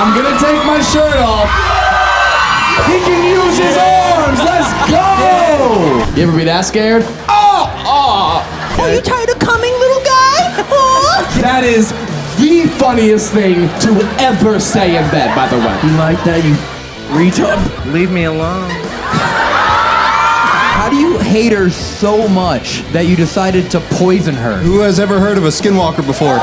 I'm gonna take my shirt off. He can use his arms. Let's go. You ever be that scared? Oh, are you tired of coming, little guy? Oh. That is the funniest thing to ever say in bed, by the way. You like that, you retard? Leave me alone. How do you hate her so much that you decided to poison her? Who has ever heard of a skinwalker before?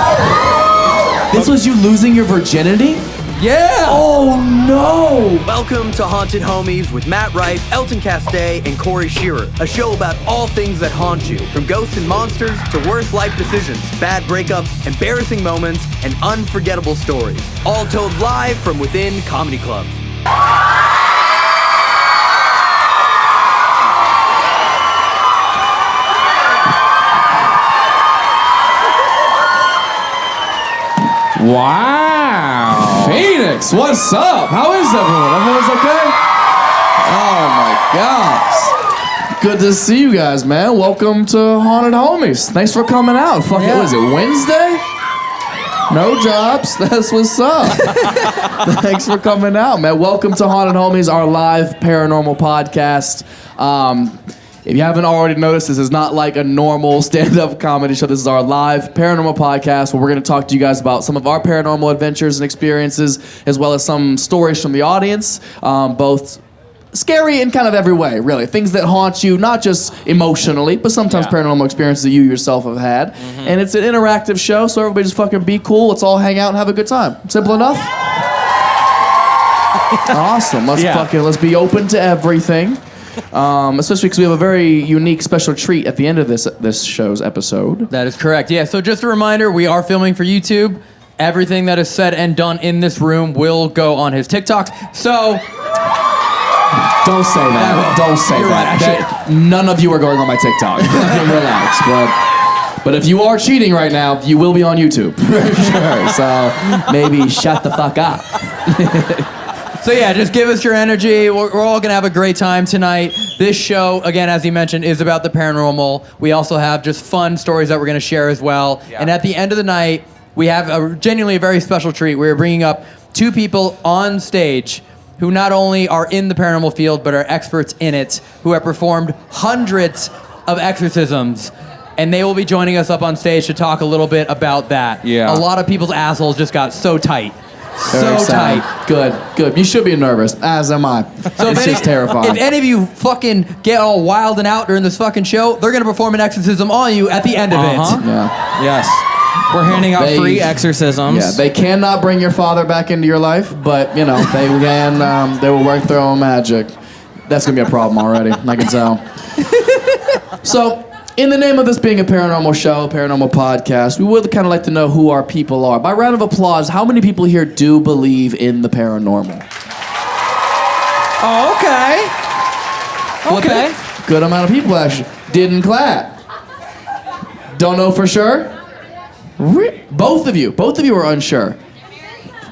This was you losing your virginity? Yeah! Oh no! Welcome to Haunted Homies with Matt Rife, Elton Castee, and Corey Shearer. A show about all things that haunt you, from ghosts and monsters to worst life decisions, bad breakups, embarrassing moments, and unforgettable stories. All told live from within comedy clubs. Wow! Phoenix, what's up? How is everyone? Everyone's okay? Oh my gosh. Good to see you guys, man. Welcome to Haunted Homies. Thanks for coming out. Fuck it, was it Wednesday? No jobs. That's what's up. Thanks for coming out, man. Welcome to Haunted Homies, our live paranormal podcast. If you haven't already noticed, this is not like a normal stand-up comedy show. This is our live paranormal podcast where we're going to talk to you guys about some of our paranormal adventures and experiences, as well as some stories from the audience, both scary in kind of every way, really. Things that haunt you, not just emotionally, but sometimes paranormal experiences that you yourself have had. Mm-hmm. And it's an interactive show, so everybody just fucking be cool. Let's all hang out and have a good time. Simple enough? Awesome. Let's be open to everything. Especially because we have a very unique special treat at the end of this show's episode. That is correct. Yeah, so just a reminder, we are filming for YouTube. Everything that is said and done in this room will go on his TikTok. So... Don't say that. Don't say that. None of you are going on my TikTok. Relax. But if you are cheating right now, you will be on YouTube. For sure. So maybe shut the fuck up. So yeah, just give us your energy. We're all gonna have a great time tonight. This show, again, as he mentioned, is about the paranormal. We also have just fun stories that we're gonna share as well. Yeah. And at the end of the night, we have genuinely a very special treat. We're bringing up two people on stage who not only are in the paranormal field, but are experts in it, who have performed hundreds of exorcisms. And they will be joining us up on stage to talk a little bit about that. Yeah. A lot of people's assholes just got so tight. Very so excited. tight. Good. You should be nervous, as am I. So it's just terrifying. If any of you fucking get all wild and out during this fucking show, they're gonna perform an exorcism on you at the end of it. Yeah. Yes. We're handing out free exorcisms. Yeah, they cannot bring your father back into your life, but they can. They will work their own magic. That's gonna be a problem already. I can tell. So, in the name of this being a paranormal show, paranormal podcast, we would kind of like to know who our people are. By round of applause, how many people here do believe in the paranormal? Oh, okay. Good amount of people actually didn't clap. Don't know for sure. Both of you are unsure.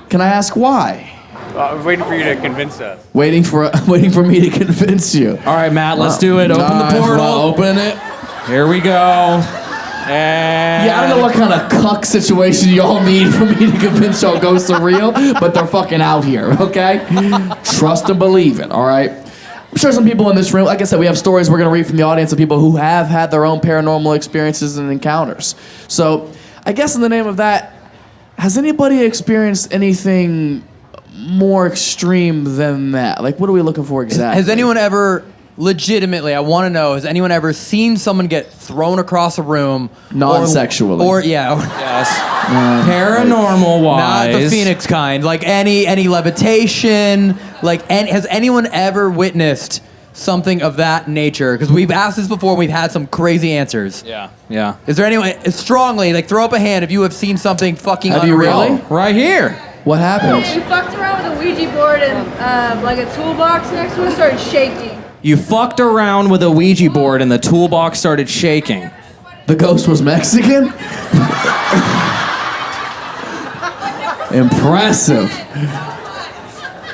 Can I ask why? I was waiting for you to convince us. Waiting for me to convince you. All right, Matt, let's do it. Open the portal. Open it. Here we go. And Yeah, I don't know what kind of cuck situation y'all need for me to convince y'all ghosts are real, but they're fucking out here, okay? Trust and believe it, all right? I'm sure some people in this room, like I said, we have stories we're going to read from the audience of people who have had their own paranormal experiences and encounters. So, I guess in the name of that, has anybody experienced anything more extreme than that? Like, what are we looking for exactly? Has anyone ever, legitimately, I want to know, has anyone ever seen someone get thrown across a room? Non-sexually. Yes. Paranormal-wise. Not the Phoenix kind. Like any levitation. Has anyone ever witnessed something of that nature? Because we've asked this before, we've had some crazy answers. Yeah. Is there anyone, strongly, throw up a hand if you have seen something fucking Have unreal. you really? Right here. What happened? We fucked around with a Ouija board and a toolbox next to it started shaking. You fucked around with a Ouija board and the toolbox started shaking. The ghost was Mexican? Impressive.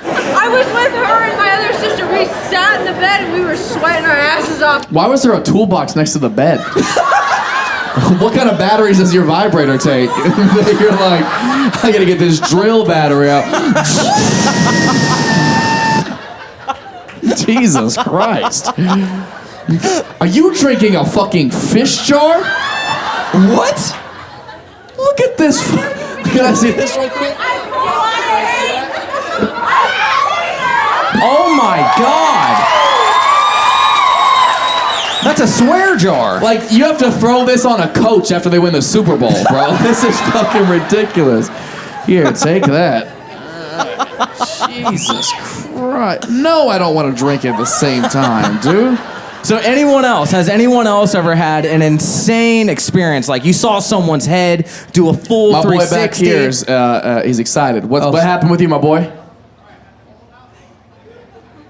I was with her and my other sister. We sat in the bed and we were sweating our asses off. Why was there a toolbox next to the bed? What kind of batteries does your vibrator take? You're like, I gotta get this drill battery out. Jesus Christ. Are you drinking a fucking fish jar? What? Look at this. Can I see this real quick? Oh my God! That's a swear jar. Like, you have to throw this on a coach after they win the Super Bowl, bro. This is fucking ridiculous. Here, take that. Jesus Christ. No, I don't want to drink at the same time, dude. So has anyone else ever had an insane experience? Like you saw someone's head do a full My boy 360? back here is he's excited. What happened with you, my boy?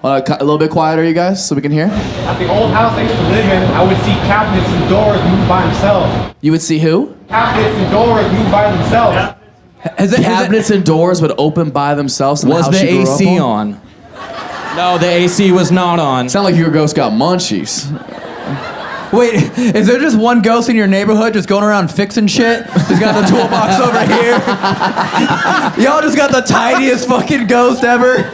A little bit quieter, you guys, so we can hear. At the old house I used to live in, I would see cabinets and doors move by themselves. You would see who? Cabinets and doors move by themselves. Cabinets and doors would open by themselves in the Was house the you grew up AC on? No, the AC was not on. Sound like your ghost got munchies. Wait, is there just one ghost in your neighborhood just going around fixing shit? He's got the toolbox over here. Y'all just got the tiniest fucking ghost ever.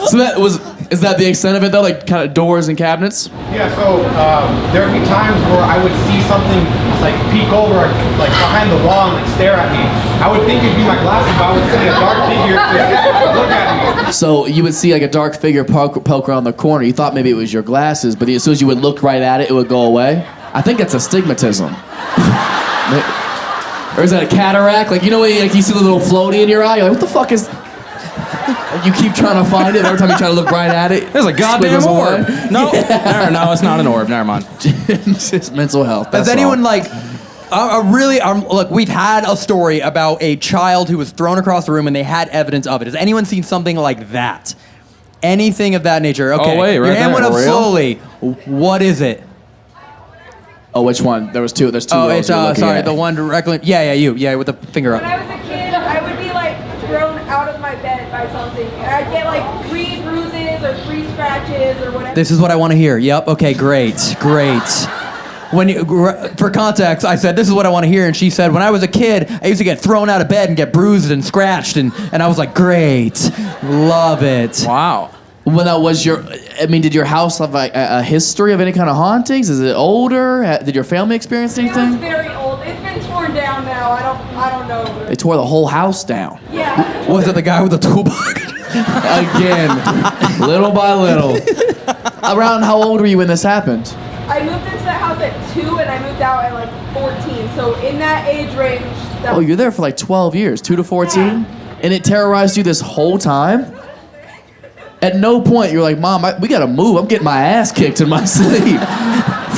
So is that the extent of it though? Like kind of doors and cabinets? Yeah, so there would be times where I would see something like peek over, like behind the wall and like stare at me. I would think it'd be my glasses, but I would see a dark figure look at me. So you would see like a dark figure poke around the corner. You thought maybe it was your glasses, but as soon as you would look right at it, it would go away. I think that's astigmatism. Or is that a cataract? Like, you know when you see the little floaty in your eye? You're like, what the fuck is... You keep trying to find it. Every time you try to look right at it, There's a goddamn orb. No, no, it's not an orb. Never mind. It's just mental health. Has anyone look, we've had a story about a child who was thrown across the room and they had evidence of it. Has anyone seen something like that? Anything of that nature? Okay. Oh, wait, right Your hand there. went up For real? slowly. What is it? Oh, which one? There's two rows It's you're looking sorry, at. the one directly. Yeah, you. Yeah, with the finger When up. I was a kid, I would be like thrown out of my bed by something. And I'd get like 3 bruises or 3 scratches or whatever. This is what I want to hear. Yep. Okay. Great. When for context, I said this is what I want to hear, and she said when I was a kid, I used to get thrown out of bed and get bruised and scratched, and I was like, great, love it. Wow. When that was did your house have like a history of any kind of hauntings? Is it older? Did your family experience It was anything? very old. It's been torn down now. I don't know. They tore the whole house down. Yeah. Was it the guy with the toolbox? Again, little by little. Around how old were you when this happened? I moved into the house at 2 and I moved out at like 14. So in that age range. Oh, you're there for like 12 years, 2 to 14? Yeah. And it terrorized you this whole time? At no point you're like, Mom, we gotta move. I'm getting my ass kicked in my sleep.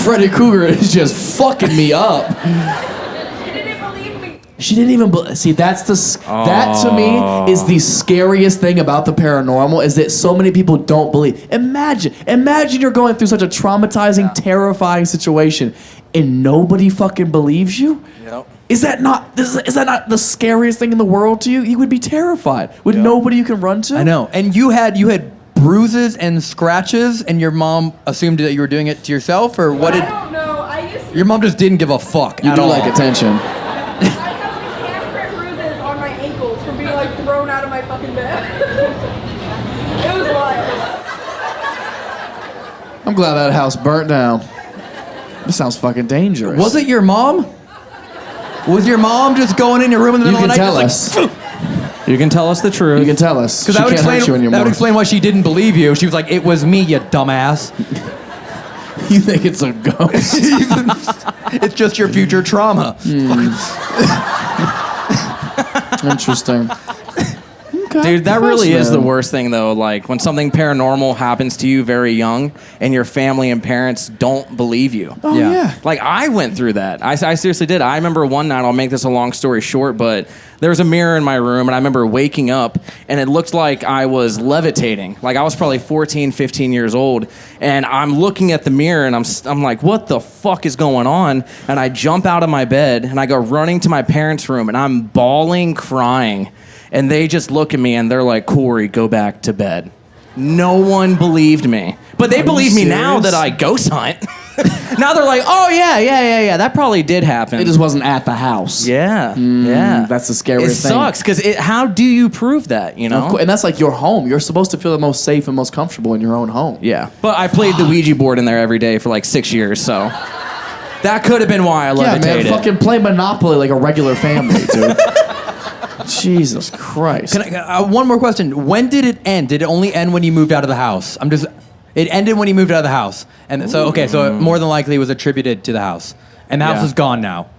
Freddy Krueger is just fucking me up. She didn't believe me. She didn't even see. That to me is the scariest thing about the paranormal is that so many people don't believe. Imagine you're going through such a traumatizing, terrifying situation, and nobody fucking believes you. Yep. Is that not the scariest thing in the world to you? You would be terrified with nobody you can run to. I know. And you had bruises and scratches, and your mom assumed that you were doing it to yourself, or what did? I don't know. I used to. Your mom just didn't give a fuck. You at do all. like attention. I have handprint bruises on my ankles from being like thrown out of my fucking bed. It was wild. I'm glad that house burnt down. This sounds fucking dangerous. Was it your mom? Was your mom just going in your room in the You middle can of the tell night? us. You can tell us the truth. You can tell us. She Because can't hurt you anymore. that would explain why she didn't believe you. She was like, "It was me, you dumbass." You think it's a ghost? It's just your future trauma. Interesting. Okay. Dude, that really is the man. worst thing, though. Like, when something paranormal happens to you very young and your family and parents don't believe you. Oh, yeah. Like, I went through that. I seriously did. I remember one night, I'll make this a long story short, but there was a mirror in my room, and I remember waking up, and it looked like I was levitating. Like, I was probably 14, 15 years old, and I'm looking at the mirror, and I'm like, what the fuck is going on? And I jump out of my bed, and I go running to my parents' room, and I'm bawling, crying. And they just look at me and they're like, Corey, go back to bed. No one believed me. But they believe me now that I ghost hunt. Now they're like, oh, yeah. That probably did happen. It just wasn't at the house. Yeah. Yeah. That's the scariest thing. It sucks, because how do you prove that, you know? And that's like your home. You're supposed to feel the most safe and most comfortable in your own home. Yeah. But I played the Ouija board in there every day for like 6 years, so that could have been why I levitated. Yeah, man, fucking play Monopoly like a regular family, dude. Jesus Christ. Can I, one more question. When did it end? Did it only end when you moved out of the house? It ended when you moved out of the house. And so it more than likely was attributed to the house. And the house is gone now.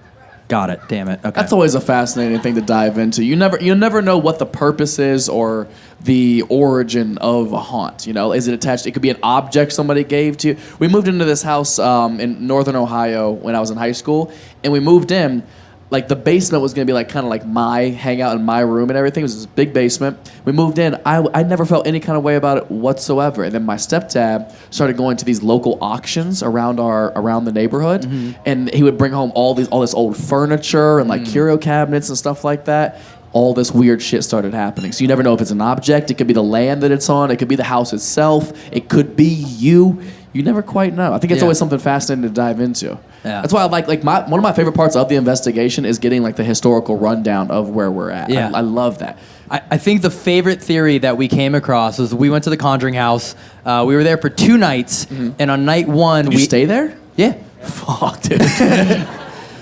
Got it. Damn it. Okay. That's always a fascinating thing to dive into. You never know what the purpose is or the origin of a haunt. You know, is it attached? It could be an object somebody gave to you. We moved into this house in northern Ohio when I was in high school, and we moved in. Like the basement was gonna be like kind of like my hangout in my room and everything. It was this big basement. We moved in. I never felt any kind of way about it whatsoever. And then my stepdad started going to these local auctions around the neighborhood, and he would bring home all this old furniture and like curio cabinets and stuff like that. All this weird shit started happening. So you never know if it's an object. It could be the land that it's on. It could be the house itself. It could be you. You never quite know. I think it's always something fascinating to dive into. Yeah. That's why I like one of my favorite parts of the investigation is getting like the historical rundown of where we're at. Yeah. I love that. I think the favorite theory that we came across was we went to the Conjuring house. We were there for 2 nights, and on night 1 Did you stay there? Yeah. Fuck, dude.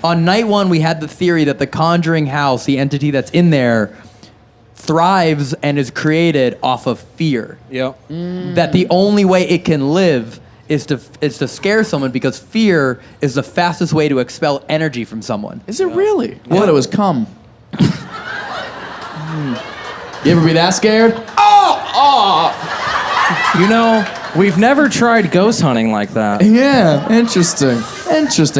On night 1 we had the theory that the Conjuring house, the entity that's in there, thrives and is created off of fear. Yep. That the only way it can live is to scare someone, because fear is the fastest way to expel energy from someone. Is it really? Yeah. Well, it was cum. You ever be that scared? You know, we've never tried ghost hunting like that. Yeah, interesting.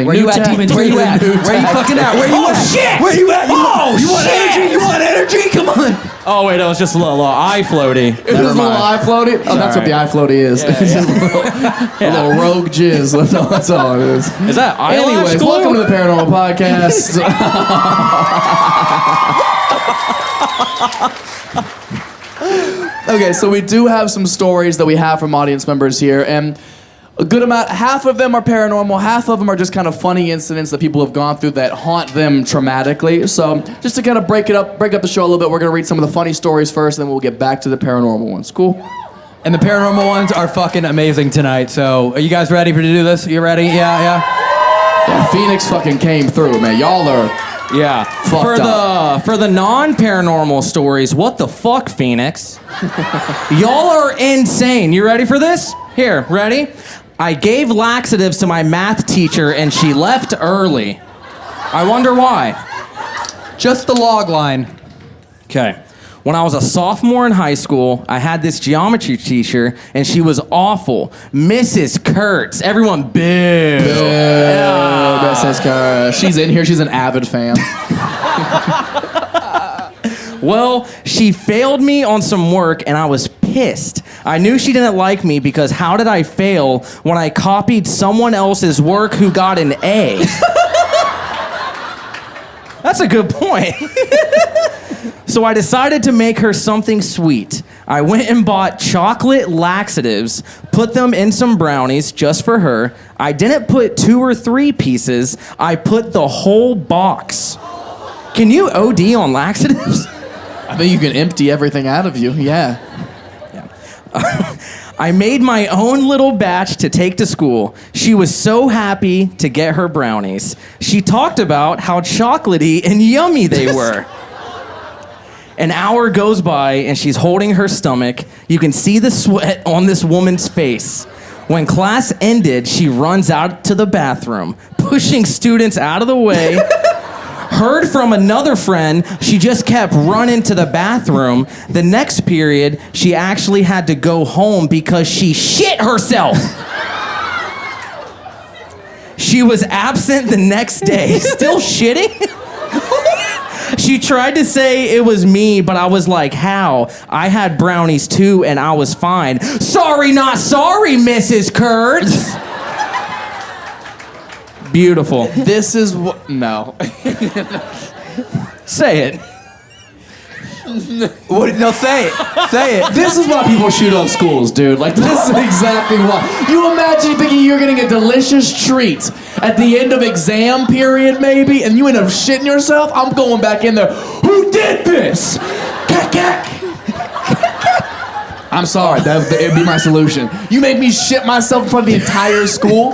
Where you at, demons? Where you at? Where you fucking at? Where you at? Shit! Where you at? You want energy? You want energy? Come on. Oh wait, that was just a little eye floaty. It was a little eye floaty? Oh, that's what the eye floaty is. It's just a little rogue jizz. That's all it is. Is that eyelash Anyways, glue? welcome to the Paranormal Podcast. Okay, so we do have some stories that we have from audience members here, and a good amount, half of them are paranormal, half of them are just kind of funny incidents that people have gone through that haunt them traumatically. So just to kind of break up the show a little bit, we're going to read some of the funny stories first, and then we'll get back to the paranormal ones. Cool? And the paranormal ones are fucking amazing tonight. So are you guys ready to do this? You ready? Yeah. Yeah, Phoenix fucking came through, man. Y'all are... Yeah. For the non-paranormal stories, what the fuck, Phoenix? Y'all are insane. You ready for this? Here, ready? I gave laxatives to my math teacher and she left early. I wonder why. Just the log line. Okay. When I was a sophomore in high school, I had this geometry teacher, and she was awful. Mrs. Kurtz. Everyone, boo. Mrs. Kurtz. She's in here. She's an avid fan. Well, she failed me on some work, and I was pissed. I knew she didn't like me because how did I fail when I copied someone else's work who got an A? That's a good point. So I decided to make her something sweet. I went and bought chocolate laxatives, put them in some brownies just for her. I didn't put 2 or 3 pieces. I put the whole box. Can you OD on laxatives? I think you can empty everything out of you, yeah. I made my own little batch to take to school. She was so happy to get her brownies. She talked about how chocolatey and yummy they were. An hour goes by and she's holding her stomach. You can see the sweat on this woman's face. When class ended, she runs out to the bathroom, pushing students out of the way. Heard from another friend, she just kept running to the bathroom. The next period, she actually had to go home because she shit herself. She was absent the next day. Still shitting? She tried to say it was me, but I was like, how? I had brownies too, and I was fine. Sorry, not sorry, Mrs. Kurtz. Beautiful. This is what... No. Say it. What? No, say it. Say it. This is why people shoot up schools, dude. Like, this is exactly why. You imagine thinking you're getting a delicious treat at the end of exam period, maybe, and you end up shitting yourself? I'm going back in there. Who did this? I'm sorry. It'd be my solution. You made me shit myself in front of the entire school?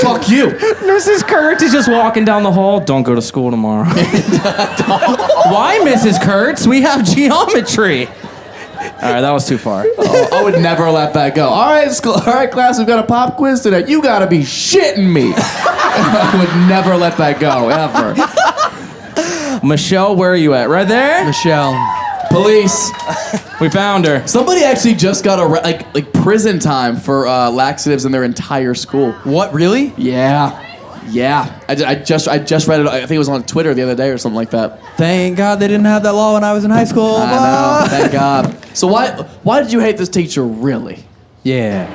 Fuck you. Mrs. Kurtz is just walking down the hall. Don't go to school tomorrow. Why, Mrs. Kurtz? We have geometry. All right, that was too far. Oh, I would never let that go. All right, class, we've got a pop quiz today. You gotta be shitting me. I would never let that go, ever. Michelle, where are you at? Right there? Michelle. Police. We found her. Somebody actually just got like prison time for laxatives in their entire school. What, really? Yeah. I just read it. I think it was on Twitter the other day or something like that. Thank God they didn't have that law when I was in high school. I know. Thank God. So why did you hate this teacher, really? Yeah.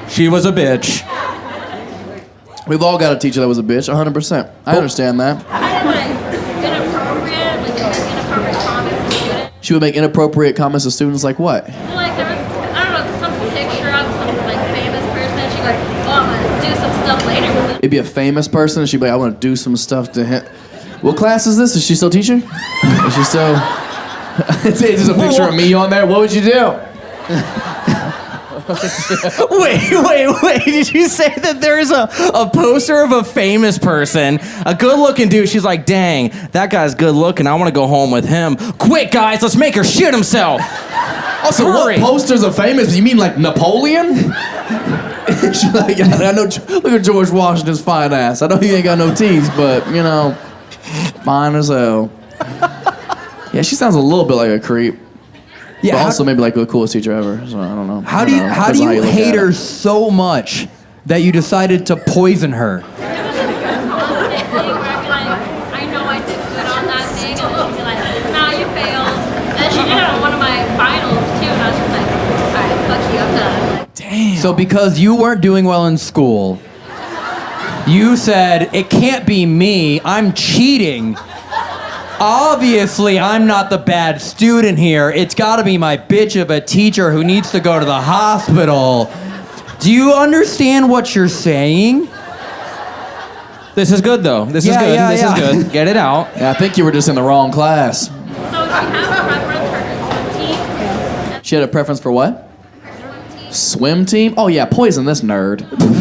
She was a bitch. We've all got a teacher that was a bitch, 100%. I understand that. She would make inappropriate comments to students like what? Like there was, I don't know, some picture of some like famous person. She goes, oh, I'm gonna do some stuff later with it. It'd be a famous person, and she'd be like, I want to do some stuff to him. What class is this? Is she still teaching? Is she still... It's just a picture of me on there. What would you do? Wait. Did you say that there is a poster of a famous person, a good-looking dude? She's like, dang, that guy's good-looking. I want to go home with him. Quick, guys, let's make her shit himself. Also, Hurry. what posters of famous? You mean like Napoleon? She's like, I know, look at George Washington's fine ass. I know he ain't got no teeth, but, you know, fine as hell. Yeah, she sounds a little bit like a creep. Yeah. But also maybe like the coolest teacher ever. So I don't know. How do you look hate at her it. so much that you decided to poison her? It was just a constant thing where I'd be like, I know I did good on that thing, and she'd be like, nah, you failed. And she did it on one of my finals too, and I was just like, alright, fuck you, I'm done. Damn. So because you weren't doing well in school, you said, it can't be me, I'm cheating. Obviously, I'm not the bad student here. It's gotta be my bitch of a teacher who needs to go to the hospital. Do you understand what you're saying? This is good, though. This is good. This is good. Get it out. Yeah, I think you were just in the wrong class. So she had a preference for her swim team. She had a preference for what? Her swim team. Swim team? Oh yeah, poison this nerd. And then she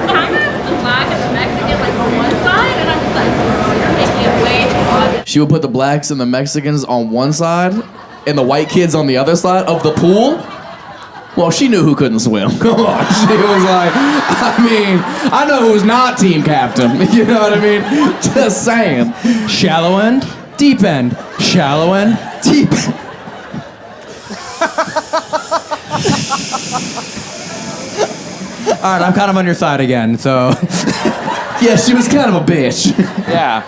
kind of the black and the Mexican like on one side, and I'm just like, bro, you're making it way too obvious. She would put the blacks and the Mexicans on one side and the white kids on the other side of the pool. Well, she knew who couldn't swim. Come on. She was like, I mean, I know who's not team captain. You know what I mean? Just saying. Shallow end, deep end. Shallow end, deep end. All right, I'm kind of on your side again, so. Yeah, she was kind of a bitch. Yeah.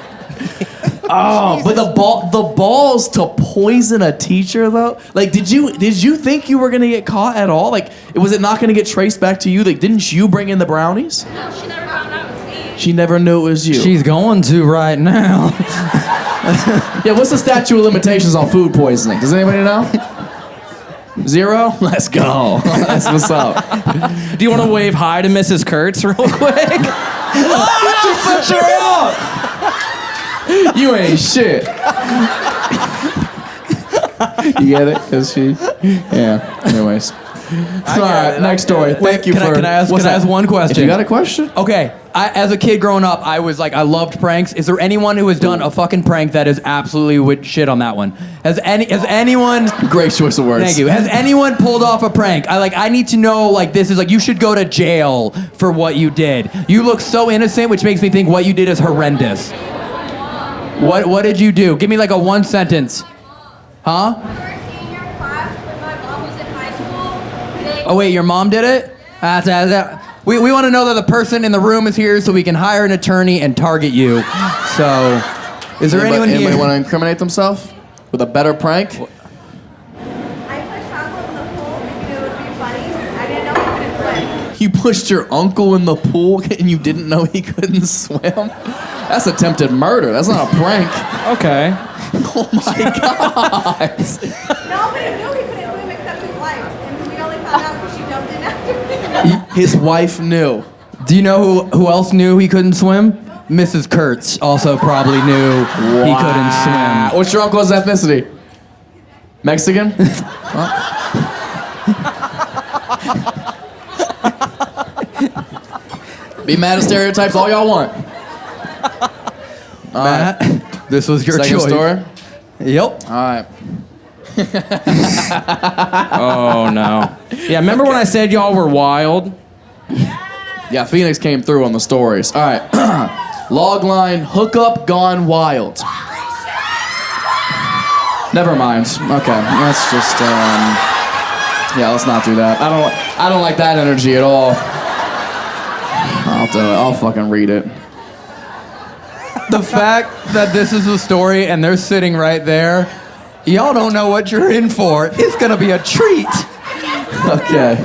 Oh, but the balls to poison a teacher though. Like, did you think you were gonna get caught at all? Like, was it not gonna get traced back to you? Like, didn't you bring in the brownies? No, she never found out it was me. She never knew it was you. She's going to right now. Yeah, what's the statute of limitations on food poisoning? Does anybody know? 0? Let's go. That's what's up. Do you want to wave hi to Mrs. Kurtz real quick? Put your out. You ain't shit. You get it? Cause she, yeah. Anyways, all right. Next story. Thank you Can I ask one question? If you got a question? Okay, as a kid growing up, I was like, I loved pranks. Is there anyone who has done a fucking prank that is absolutely with shit on that one? Has anyone? Great choice of words. Thank you. Has anyone pulled off a prank? I need to know. Like, this is like you should go to jail for what you did. You look so innocent, which makes me think what you did is horrendous. What did you do? Give me like a one sentence. Huh? Senior class when my mom was in high school. Oh wait, your mom did it? We want to know that the person in the room is here so we can hire an attorney and target you. So, is there anyone here? Anybody want to incriminate themselves with a better prank? I pushed uncle in the pool thinking it would be funny. I didn't know he couldn't swim. You pushed your uncle in the pool and you didn't know he couldn't swim? That's attempted murder. That's not a prank. Okay. Oh my God. Nobody knew he couldn't swim except his wife. And we only found out because she jumped in after me. His wife knew. Do you know who else knew he couldn't swim? Mrs. Kurtz also probably knew he couldn't swim. What's your uncle's ethnicity? Mexican? Be mad at stereotypes all y'all want. Matt, this was your Second choice. story? Yep. All right. Oh no. Yeah, remember when I said y'all were wild? Yeah, Phoenix came through on the stories. All right. Logline, hookup gone wild. Never mind. Okay, let's just, yeah, let's not do that. I don't like that energy at all. I'll do it. I'll fucking read it. The fact that this is a story and they're sitting right there, y'all don't know what you're in for. It's gonna be a treat. Okay.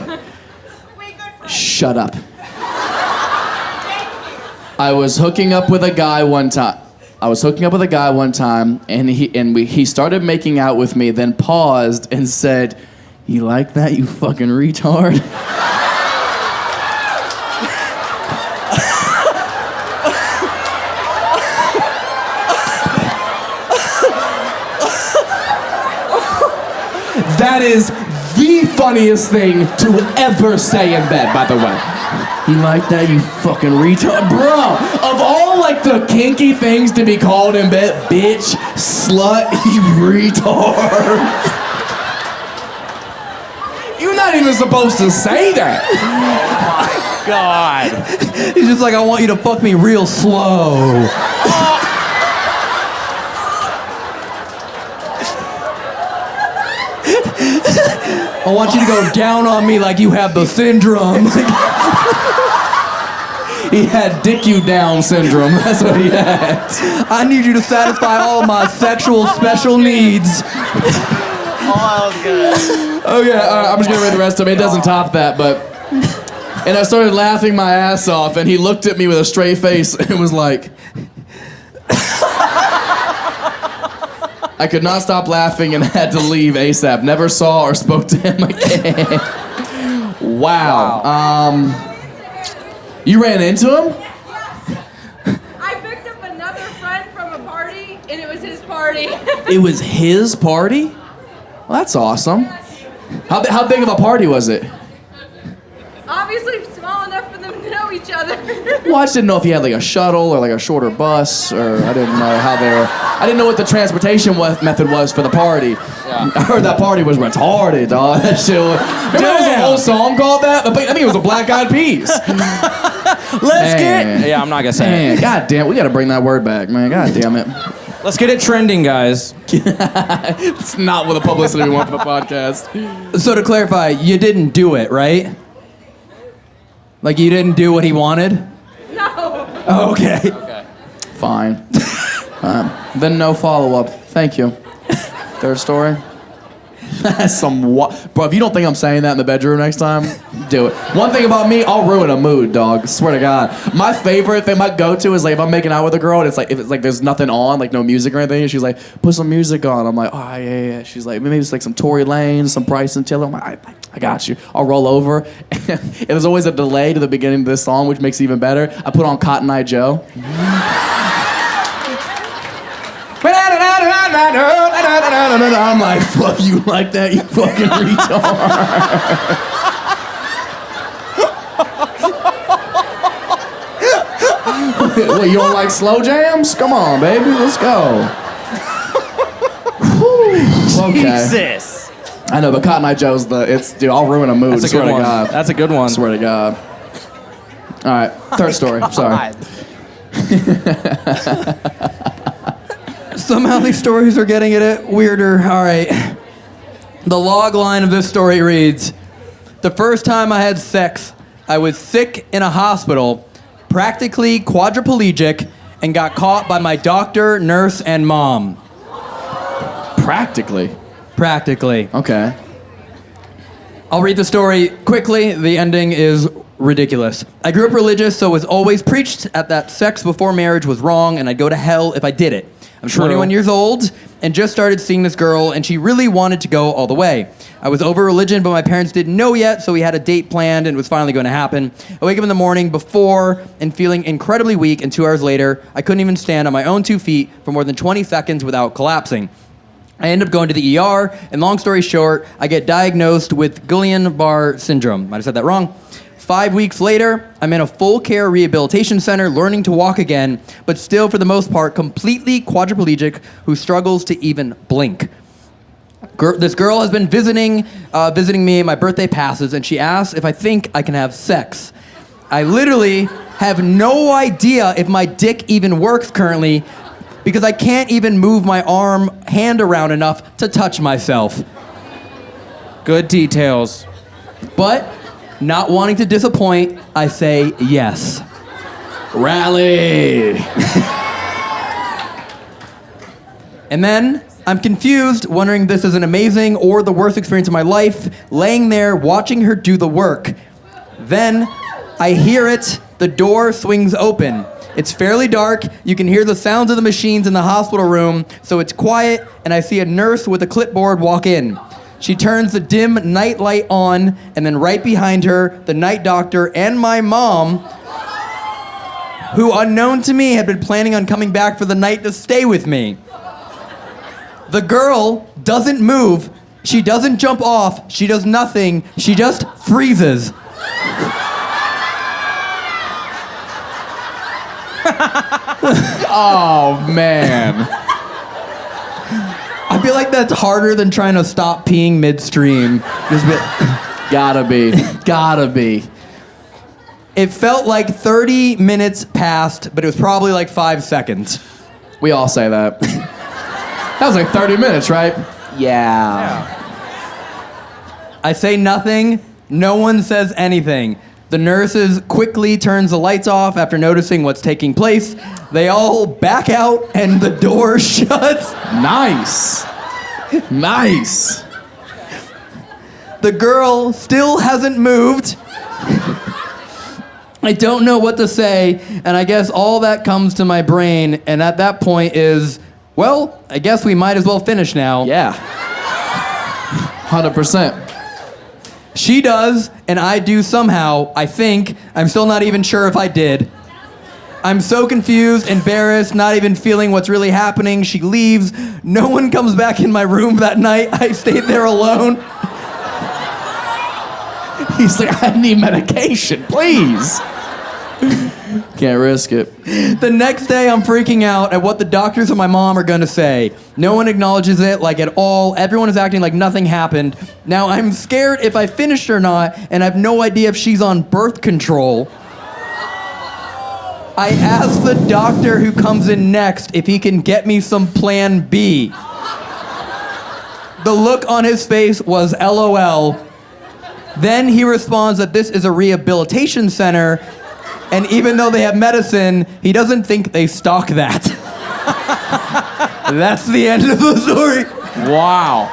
Shut up. I was hooking up with a guy one time, and he started making out with me, then paused and said, "You like that, you fucking retard?" That is the funniest thing to ever say in bed, by the way. You like that, you fucking retard? Bro, of all like the kinky things to be called in bed, bitch, slut, you retard. You're not even supposed to say that. Oh my God. He's just like, I want you to fuck me real slow. I want you to go down on me like you have the syndrome. He had dick you down syndrome. That's what he had. I need you to satisfy all of my sexual special needs. Oh, okay, I'm just gonna read the rest of it. It doesn't top that, but... And I started laughing my ass off, and he looked at me with a straight face and was like... I could not stop laughing and had to leave ASAP. Never saw or spoke to him again. Wow. You ran into him? I picked up another friend from a party, and it was his party. It was his party? Well, that's awesome. How big of a party was it? Obviously small enough for them to know each other. Well, I just didn't know if he had like a shuttle or like a shorter bus, or I didn't know how they were. I didn't know what the transportation method was for the party. Yeah. I heard that party was retarded, dog. That shit was. Remember there was a whole song called that? I think it was a Black Eyed Peas. Let's get. Yeah, I'm not gonna say it. God damn, we gotta bring that word back, man. God damn it. Let's get it trending, guys. It's not what the publicity we want for the podcast. So to clarify, you didn't do it, right? Like you didn't do what he wanted? No. Oh, okay. Fine. Then no follow-up. Thank you. Third story. Bro, if you don't think I'm saying that in the bedroom next time, do it. One thing about me, I'll ruin a mood, dog. Swear to God. My favorite thing, my go-to is like if I'm making out with a girl and it's like if it's like there's nothing on, like no music or anything, and she's like, put some music on. I'm like, oh yeah. She's like, maybe it's like some Tory Lanez, some Bryson Tiller. I'm like, I got you. I'll roll over. And there's always a delay to the beginning of this song, which makes it even better. I put on Cotton Eye Joe. I'm like, fuck you like that, you fucking retard. What, you don't like slow jams? Come on, baby, let's go. Okay. Jesus. I know, but Cotton Eye Joe's dude, I'll ruin a mood. That's a swear good to one. God. That's a good one. Swear to God. All right, third story. Sorry. Somehow these stories are getting it weirder. All right. The log line of this story reads, the first time I had sex, I was sick in a hospital, practically quadriplegic, and got caught by my doctor, nurse, and mom. Practically? Practically. Okay. I'll read the story quickly. The ending is ridiculous. I grew up religious, so it was always preached that sex before marriage was wrong and I'd go to hell if I did it. I'm 21 years old and just started seeing this girl, and she really wanted to go all the way. I was over religion, but my parents didn't know yet, so we had a date planned and it was finally going to happen. I wake up in the morning before and feeling incredibly weak, and 2 hours later, I couldn't even stand on my own 2 feet for more than 20 seconds without collapsing. I end up going to the ER, and long story short, I get diagnosed with Guillain-Barré syndrome. Might have said that wrong. 5 weeks later, I'm in a full care rehabilitation center learning to walk again, but still, for the most part, completely quadriplegic who struggles to even blink. This girl has been visiting me. My birthday passes, and she asks if I think I can have sex. I literally have no idea if my dick even works currently because I can't even move my hand around enough to touch myself. Good details. But not wanting to disappoint, I say yes. Rally! And then I'm confused, wondering if this is an amazing or the worst experience of my life, laying there watching her do the work. Then I hear it, the door swings open. It's fairly dark, you can hear the sounds of the machines in the hospital room, so it's quiet, and I see a nurse with a clipboard walk in. She turns the dim night light on, and then right behind her, the night doctor and my mom, who unknown to me had been planning on coming back for the night to stay with me. The girl doesn't move, she doesn't jump off, she does nothing, she just freezes. Oh, man. I feel like that's harder than trying to stop peeing midstream. Gotta be. It felt like 30 minutes passed, but it was probably like 5 seconds. We all say that. That was like 30 minutes, right? Yeah. I say nothing, no one says anything. The nurses quickly turns the lights off after noticing what's taking place. They all back out and the door shuts. Nice. Nice. The girl still hasn't moved. I don't know what to say, and I guess all that comes to my brain, and at that point is, well, I guess we might as well finish now. Yeah. 100%. She does, and I do somehow, I think. I'm still not even sure if I did. I'm so confused, embarrassed, not even feeling what's really happening. She leaves. No one comes back in my room that night. I stayed there alone. He's like, I need medication, please. Can't risk it. The next day, I'm freaking out at what the doctors and my mom are going to say. No one acknowledges it, like, at all. Everyone is acting like nothing happened. Now, I'm scared if I finished or not, and I have no idea if she's on birth control. I asked the doctor who comes in next if he can get me some Plan B. The look on his face was LOL. Then he responds that this is a rehabilitation center, and even though they have medicine, he doesn't think they stock that. That's the end of the story. Wow.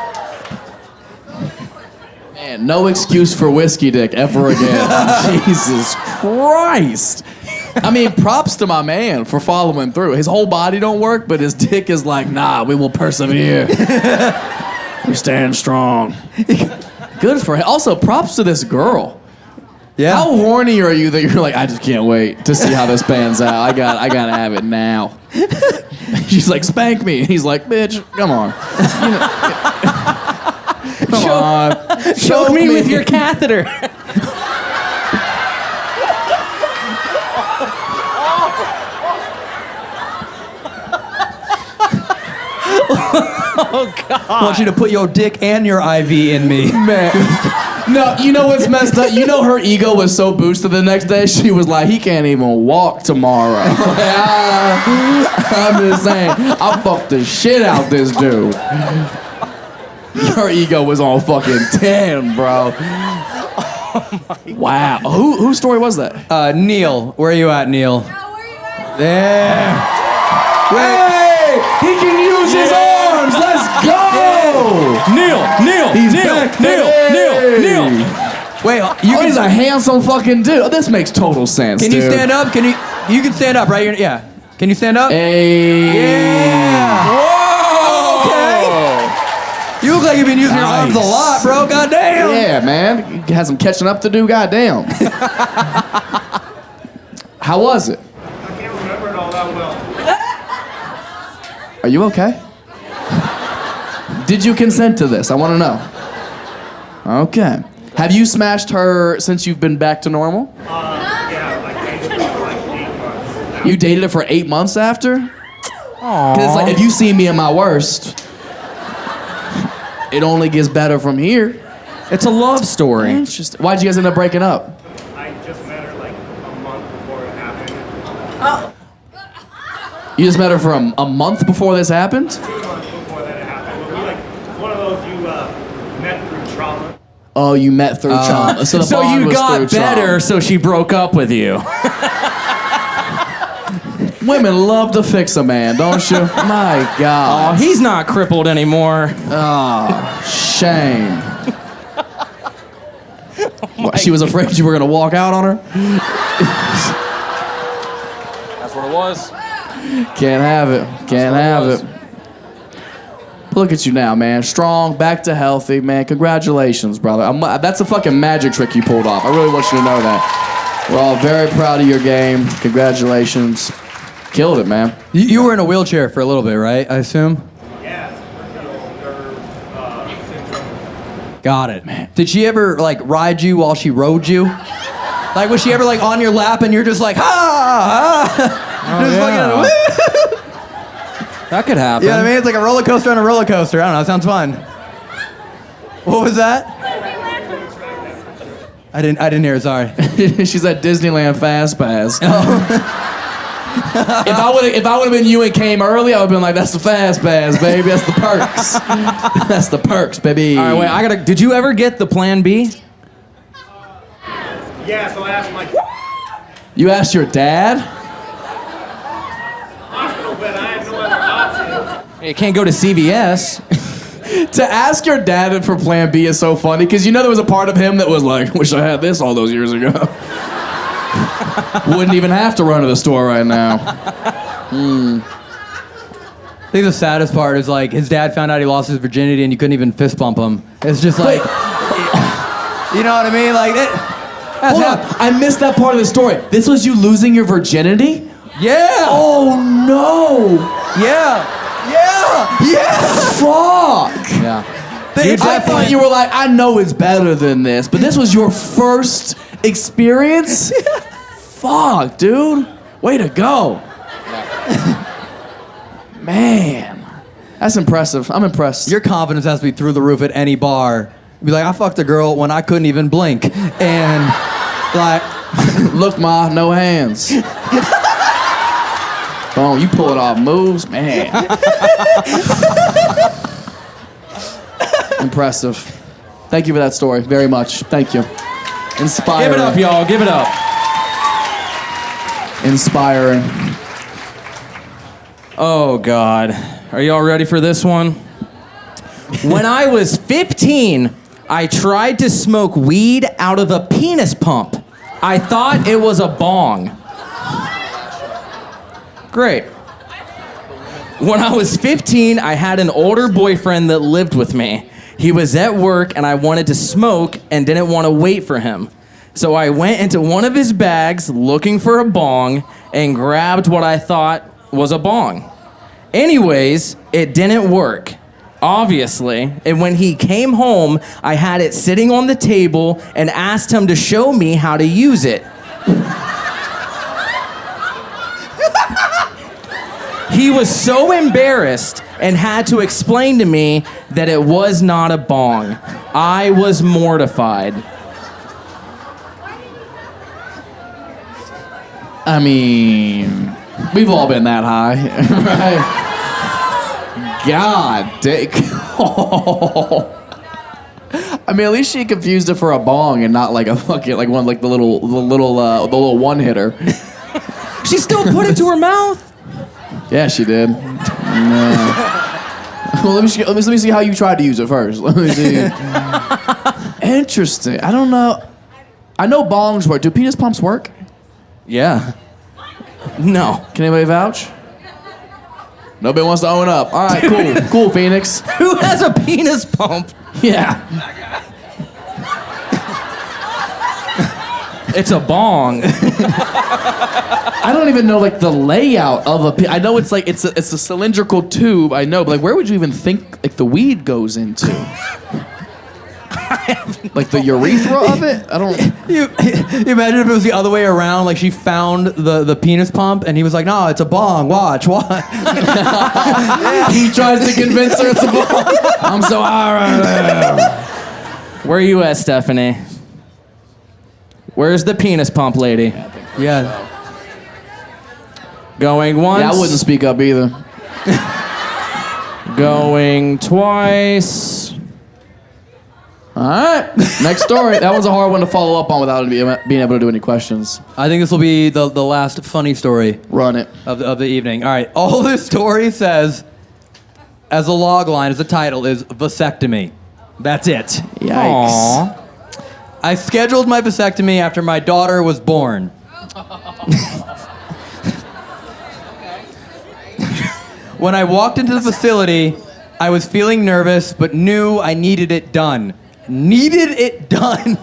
Man, no excuse for whiskey dick ever again. Jesus Christ. I mean, props to my man for following through. His whole body don't work, but his dick is like, nah, we will persevere. We stand strong. Good for him. Also, props to this girl. Yeah. How horny are you that you're like, I just can't wait to see how this pans out. I gotta have it now. She's like, spank me. And he's like, bitch, come on. Come on. Choke me with your catheter. Oh, God. I want you to put your dick and your IV in me. Man. No, you know what's messed up? You know her ego was so boosted the next day, she was like, he can't even walk tomorrow. I'm just saying, I fucked the shit out this dude. Her ego was on fucking 10, bro. Wow. Whose story was that? Neil. Where are you at, Neil? Where you at? There. Hey! He can use his arms! Let's go! Neil. He's Neil. back, Neil. baby. Neil. Wait, He's a handsome fucking dude. This makes total sense. Can you stand up? Can you? You can stand up, right? Yeah. Can you stand up? Hey. Yeah. Whoa. Okay. You look like you've been using your arms a lot, bro. Goddamn. Yeah, man. You had some catching up to do. Goddamn. How was it? I can't remember it all that well. Are you okay? Did you consent to this? I want to know. Okay. Have you smashed her since you've been back to normal? Yeah, like I did it for like 8 months. You dated her for 8 months after? Because it's like, if you see me at my worst, it only gets better from here. It's a love story. Interesting. Why'd you guys end up breaking up? I just met her like a month before it happened. You just met her for a month before this happened? 2 months before that it happened. But we like, it's one of those you met through trauma. Oh, you met through trauma. So, the So bond you was got through better, trauma. so she broke up with you. Women love to fix a man, don't you? My Oh, God. he's not crippled anymore. Shame. What, she was afraid you were gonna walk out on her? That's what it was. Can't have it. Can't have it. Look at you now, man. Strong, back to healthy, man. Congratulations, brother. That's a fucking magic trick you pulled off. I really want you to know that. We're all very proud of your game. Congratulations. Killed it, man. You were in a wheelchair for a little bit, right? I assume. Yeah, it's peripheral nerve syndrome. Got it. Did she ever like ride you while she rode you? Like was she ever like on your lap and you're just like ha? Just fucking, woo! That could happen. You know what I mean? It's like a roller coaster on a roller coaster. I don't know. It sounds fun. What was that? I didn't hear it. Sorry. She's at Disneyland Fast Pass. If I would have been you and came early, I would have been like, that's the Fast Pass, baby. That's the perks. That's the perks, baby. All right, wait. Did you ever get the Plan B? Yeah, so I asked my You asked your dad? hospital bed, I have no other options. You can't go to CVS. To ask your dad for Plan B is so funny because you know there was a part of him that was like, wish I had this all those years ago. Wouldn't even have to run to the store right now. I think the saddest part is like his dad found out he lost his virginity and you couldn't even fist bump him. It's just like, you know what I mean? Like it. Hold on, I missed that part of the story. This was you losing your virginity? Yeah. Oh no! Yeah. Yeah. Yeah. Fuck! Yeah. I thought you were like, I know it's better than this, but this was your first experience? Fuck, dude. Way to go. Man. That's impressive. I'm impressed. Your confidence has to be through the roof at any bar. Be like, I fucked a girl when I couldn't even blink, and like, look, ma, no hands. Boom, you pull it off moves, man. Impressive. Thank you for that story very much. Thank you. Inspiring. Give it up, y'all. Give it up. Inspiring. Oh, God. Are y'all ready for this one? When I was 15, I tried to smoke weed out of a penis pump. I thought it was a bong. Great. When I was 15, I had an older boyfriend that lived with me. He was at work and I wanted to smoke and didn't want to wait for him. So I went into one of his bags looking for a bong and grabbed what I thought was a bong. Anyways, it didn't work, obviously. And when he came home, I had it sitting on the table and asked him to show me how to use it. He was so embarrassed and had to explain to me that it was not a bong. I was mortified. I mean, we've all been that high, right? God dang. I mean, at least she confused it for a bong and not like a fucking like one like the little one hitter. She still put it to her mouth. Yeah, she did. Well, let me see how you tried to use it first. Let me see. Interesting. I don't know. I know bongs work. Do penis pumps work? Yeah. No. Can anybody vouch? Nobody wants to own up. All right, cool. Cool, Phoenix. Who has a penis pump? Yeah. It's a bong. I don't even know like the layout of a. I know it's like it's a cylindrical tube. I know, but like where would you even think like the weed goes into? Like the urethra of it? I don't. You imagine if it was the other way around, like she found the penis pump and he was like, no, it's a bong, watch. He tries to convince her it's a bong. I'm so alright. Where are you at, Stephanie? Where's the penis pump lady? Yeah. Going once. Yeah, I wouldn't speak up either. Going twice. All right, next story. That one's a hard one to follow up on without being able to do any questions. I think this will be the last funny story Run it. of the evening. All right. All this story says, as a log line, as a title, is vasectomy. That's it. Yikes. Aww. I scheduled my vasectomy after my daughter was born. When I walked into the facility, I was feeling nervous, but knew I needed it done. Needed it done.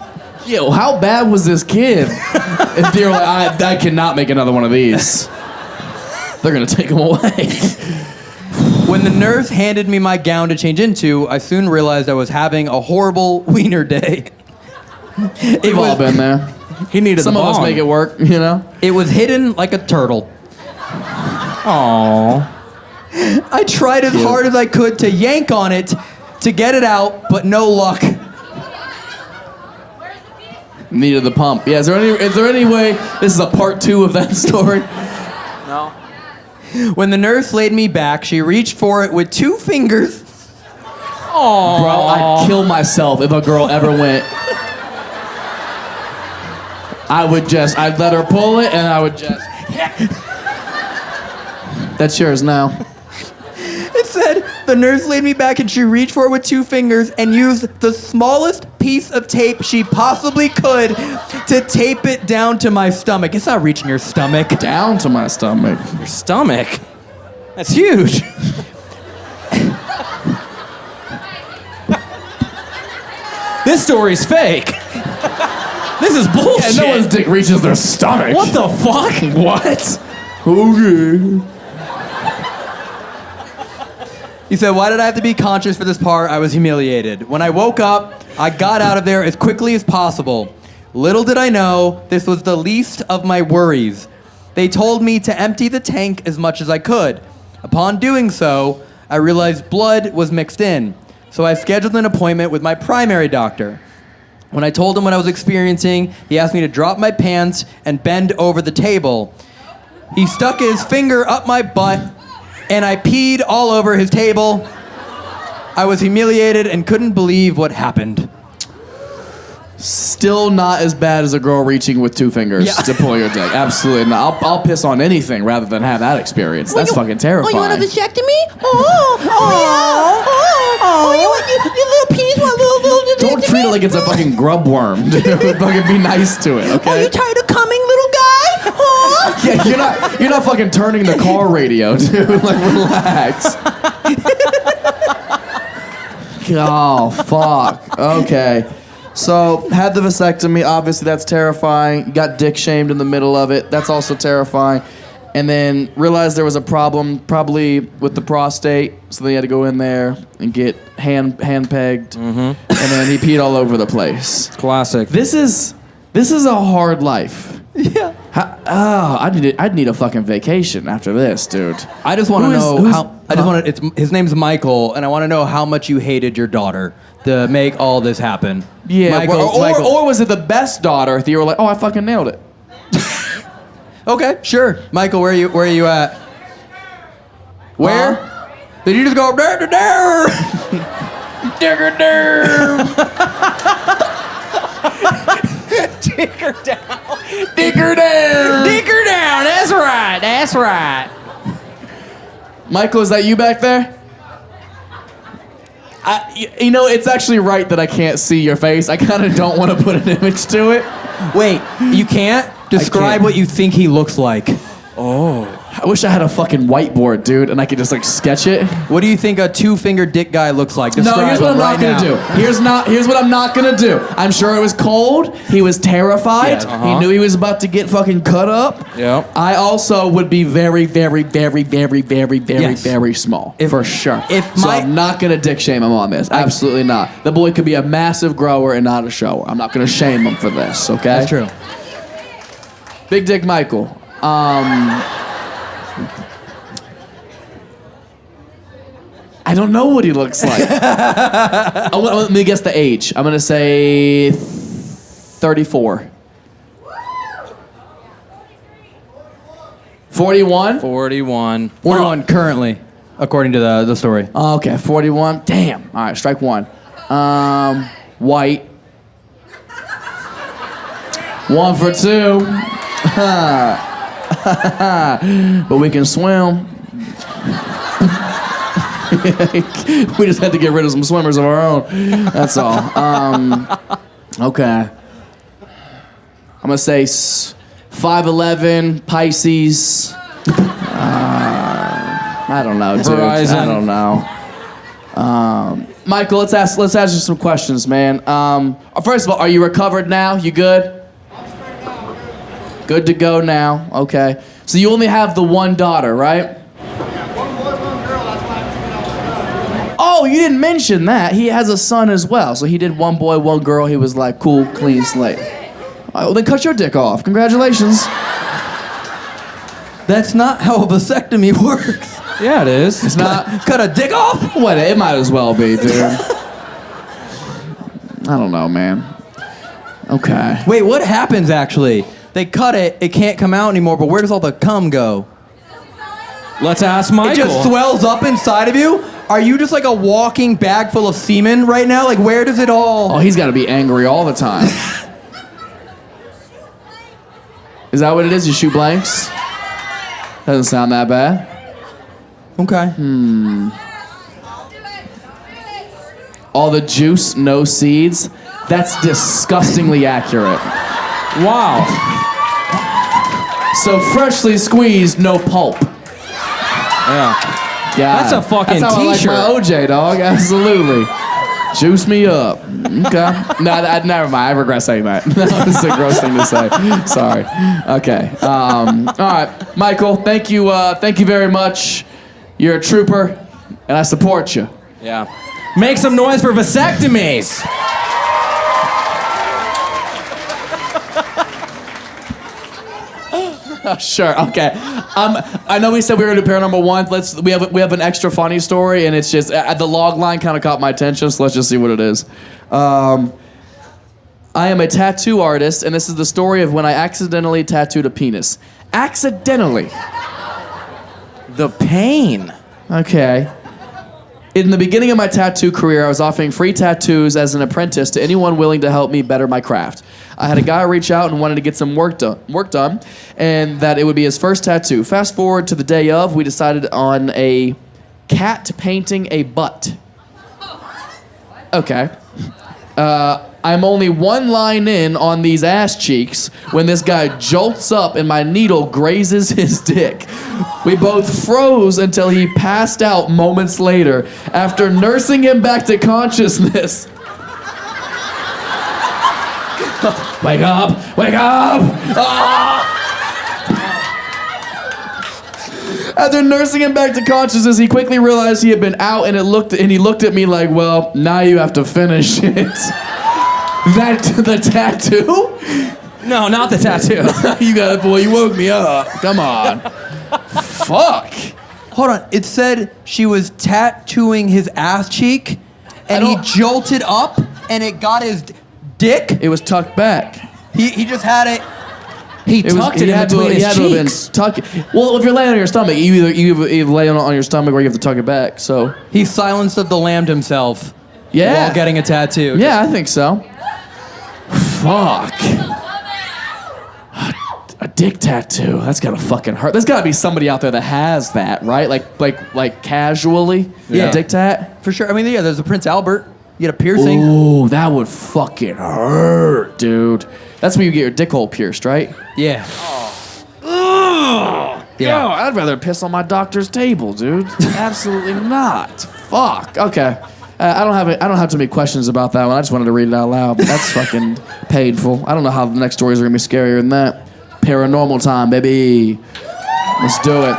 Yo, how bad was this kid? If you're like, I cannot make another one of these. They're gonna take him away. When the nurse handed me my gown to change into, I soon realized I was having a horrible wiener day. We've all been there. He needed Some the of us bong. make it work, you know? It was hidden like a turtle. Aww. I tried as hard as I could to yank on it to get it out, but no luck. Needed the pump. Yeah, is there any way this is a part 2 of that story? No. When the nurse laid me back, she reached for it with 2 fingers. Aww. Bro, I'd kill myself if a girl ever went. I'd let her pull it and I would just. That's yours now. It said, the nurse laid me back and she reached for it with 2 fingers and used the smallest piece of tape she possibly could to tape it down to my stomach. It's not reaching your stomach. Down to my stomach. Your stomach? That's huge. This story's fake. This is bullshit. Yeah, no one's dick reaches their stomach. What the fuck? What? Okay. He said, why did I have to be conscious for this part? I was humiliated. When I woke up, I got out of there as quickly as possible. Little did I know, this was the least of my worries. They told me to empty the tank as much as I could. Upon doing so, I realized blood was mixed in. So I scheduled an appointment with my primary doctor. When I told him what I was experiencing, he asked me to drop my pants and bend over the table. He stuck his finger up my butt, and I peed all over his table. I was humiliated and couldn't believe what happened. Still not as bad as a girl reaching with 2 fingers to pull your dick. Absolutely not. I'll piss on anything rather than have that experience. That's fucking terrifying. Oh, you want a vasectomy? Oh yeah. Oh, you little penis want little Don't treat it like it's a fucking grub worm, dude. Fucking be nice to it, okay? Oh, you tired of coming, little guy? Oh. Yeah, you're not fucking turning the car radio, dude. Like, relax. Oh, fuck. Okay. So, had the vasectomy. Obviously, that's terrifying. Got dick shamed in the middle of it. That's also terrifying. And then realized there was a problem, probably with the prostate. So they had to go in there and get hand pegged. Mm-hmm. And then he peed all over the place. Classic. This is a hard life. Yeah. I'd need a fucking vacation after this, dude. I just want to know how. His name's Michael, and I want to know how much you hated your daughter to make all this happen. Yeah, Michael, or was it the best daughter that you were like, oh, I fucking nailed it? Okay, sure. Michael, where are you at? Where? Did you just go there? Digger there. Dig her down. Dig her down. Dig her down. That's right. That's right. Michael, is that you back there? You know, it's actually right that I can't see your face. I kind of don't want to put an image to it. Wait, you can't? Describe can't. what you think he looks like. I wish I had a fucking whiteboard, dude, and I could just like sketch it. What do you think a two-fingered dick guy looks like? No, Describe here's what him I'm not right gonna now. do. Here's what I'm not gonna do. I'm sure it was cold. He was terrified. He knew he was about to get fucking cut up. Yep. I also would be very, very, very, very, very, very, Yes. very small. For sure. So my- I'm not gonna dick shame him on this. Absolutely not. The boy could be a massive grower and not a shower. I'm not gonna shame him for this, okay? That's true. Big Dick Michael. I don't know what he looks like. Let me guess the age. I'm gonna say 34. 41? 41. 41 currently, according to the story. Oh, okay, 41. Damn. All right, strike one. White. 1 for 2. But we can swim. We just had to get rid of some swimmers of our own. That's all. Okay. I'm gonna say 5'11", Pisces. I don't know, dude. Verizon. I don't know. Michael, let's ask you some questions, man. First of all, are you recovered now? You good? Good to go now. Okay. So you only have the one daughter, right? Oh, you didn't mention that. He has a son as well. So he did one boy, one girl. He was like, cool, clean slate. All right, well, then cut your dick off. Congratulations. That's not how a vasectomy works. Yeah, it is. It's not. Cut a dick off? What? It might as well be, dude. I don't know, man. Okay. Wait, what happens actually? They cut it, it can't come out anymore, but where does all the cum go? Let's ask Michael. It just swells up inside of you? Are you just like a walking bag full of semen right now? Like, where does it all... Oh, he's got to be angry all the time. Is that what it is? You shoot blanks? Doesn't sound that bad. Okay. All the juice, no seeds. That's disgustingly accurate. Wow. So freshly squeezed, no pulp. Yeah. Yeah. That's a fucking That's how t-shirt. I like my OJ, dog. Absolutely. Juice me up. Okay. No, never mind. I regret saying that. That was a gross thing to say. Sorry. Okay. All right, Michael. Thank you. Thank you very much. You're a trooper, and I support you. Yeah. Make some noise for vasectomies. Sure. Okay. I know we said we were gonna do paranormal one. We have an extra funny story, and it's just the log line kind of caught my attention. So let's just see what it is. I am a tattoo artist, and this is the story of when I accidentally tattooed a penis. Accidentally. The pain. Okay. In the beginning of my tattoo career, I was offering free tattoos as an apprentice to anyone willing to help me better my craft. I had a guy reach out and wanted to get some work done, and that it would be his first tattoo. Fast forward to the day of, we decided on a cat painting a butt. Okay. I'm only one line in on these ass cheeks when this guy jolts up and my needle grazes his dick. We both froze until he passed out moments later. After nursing him back to consciousness. Wake up! Wake up! Ah! After nursing him back to consciousness, he quickly realized he had been out, and he looked at me like, "Well, now you have to finish it." The tattoo? No, not the tattoo. You got it, boy. You woke me up. Come on. Fuck. Hold on. It said she was tattooing his ass cheek, and he jolted up, and it got his dick. It was tucked back. He just had it. He tucked it in between his cheeks. Well, if you're laying on your stomach, you either lay on your stomach or you have to tuck it back. So He silenced the lamb himself. yeah, While getting a tattoo. yeah, I think so. Fuck. A dick tattoo. That's gotta fucking hurt. There's gotta be somebody out there that has that, right? Like casually. Yeah. A dick tat. For sure. I mean, yeah, there's a Prince Albert. You get a piercing. Ooh, that would fucking hurt, dude. That's when you get your dick hole pierced, right? Yeah. Yeah. I'd rather piss on my doctor's table, dude. Absolutely not. Fuck. Okay. I don't have too many questions about that one. I just wanted to read it out loud. But that's fucking painful. I don't know how the next stories are gonna be scarier than that. Paranormal time, baby. Let's do it.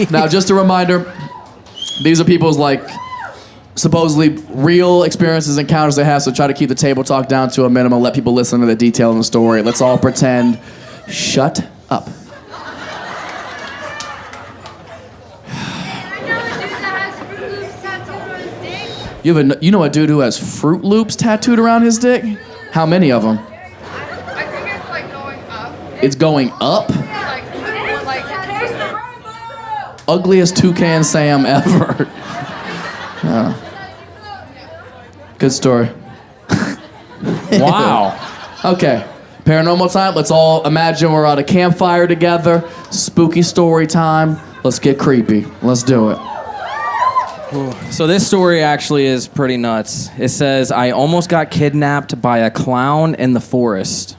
Now, just a reminder, these are people's like supposedly real experiences, encounters they have, so try to keep the table talk down to a minimum. Let people listen to the detail in the story. Let's all pretend. Shut up. You know a dude who has Fruit Loops tattooed around his dick? How many of them? I think it's like going up. It's going up? Ugliest toucan Sam ever. Oh. Good story. Wow. Okay. Paranormal time. Let's all imagine we're at a campfire together. Spooky story time. Let's get creepy. Let's do it. So this story actually is pretty nuts. It says, I almost got kidnapped by a clown in the forest.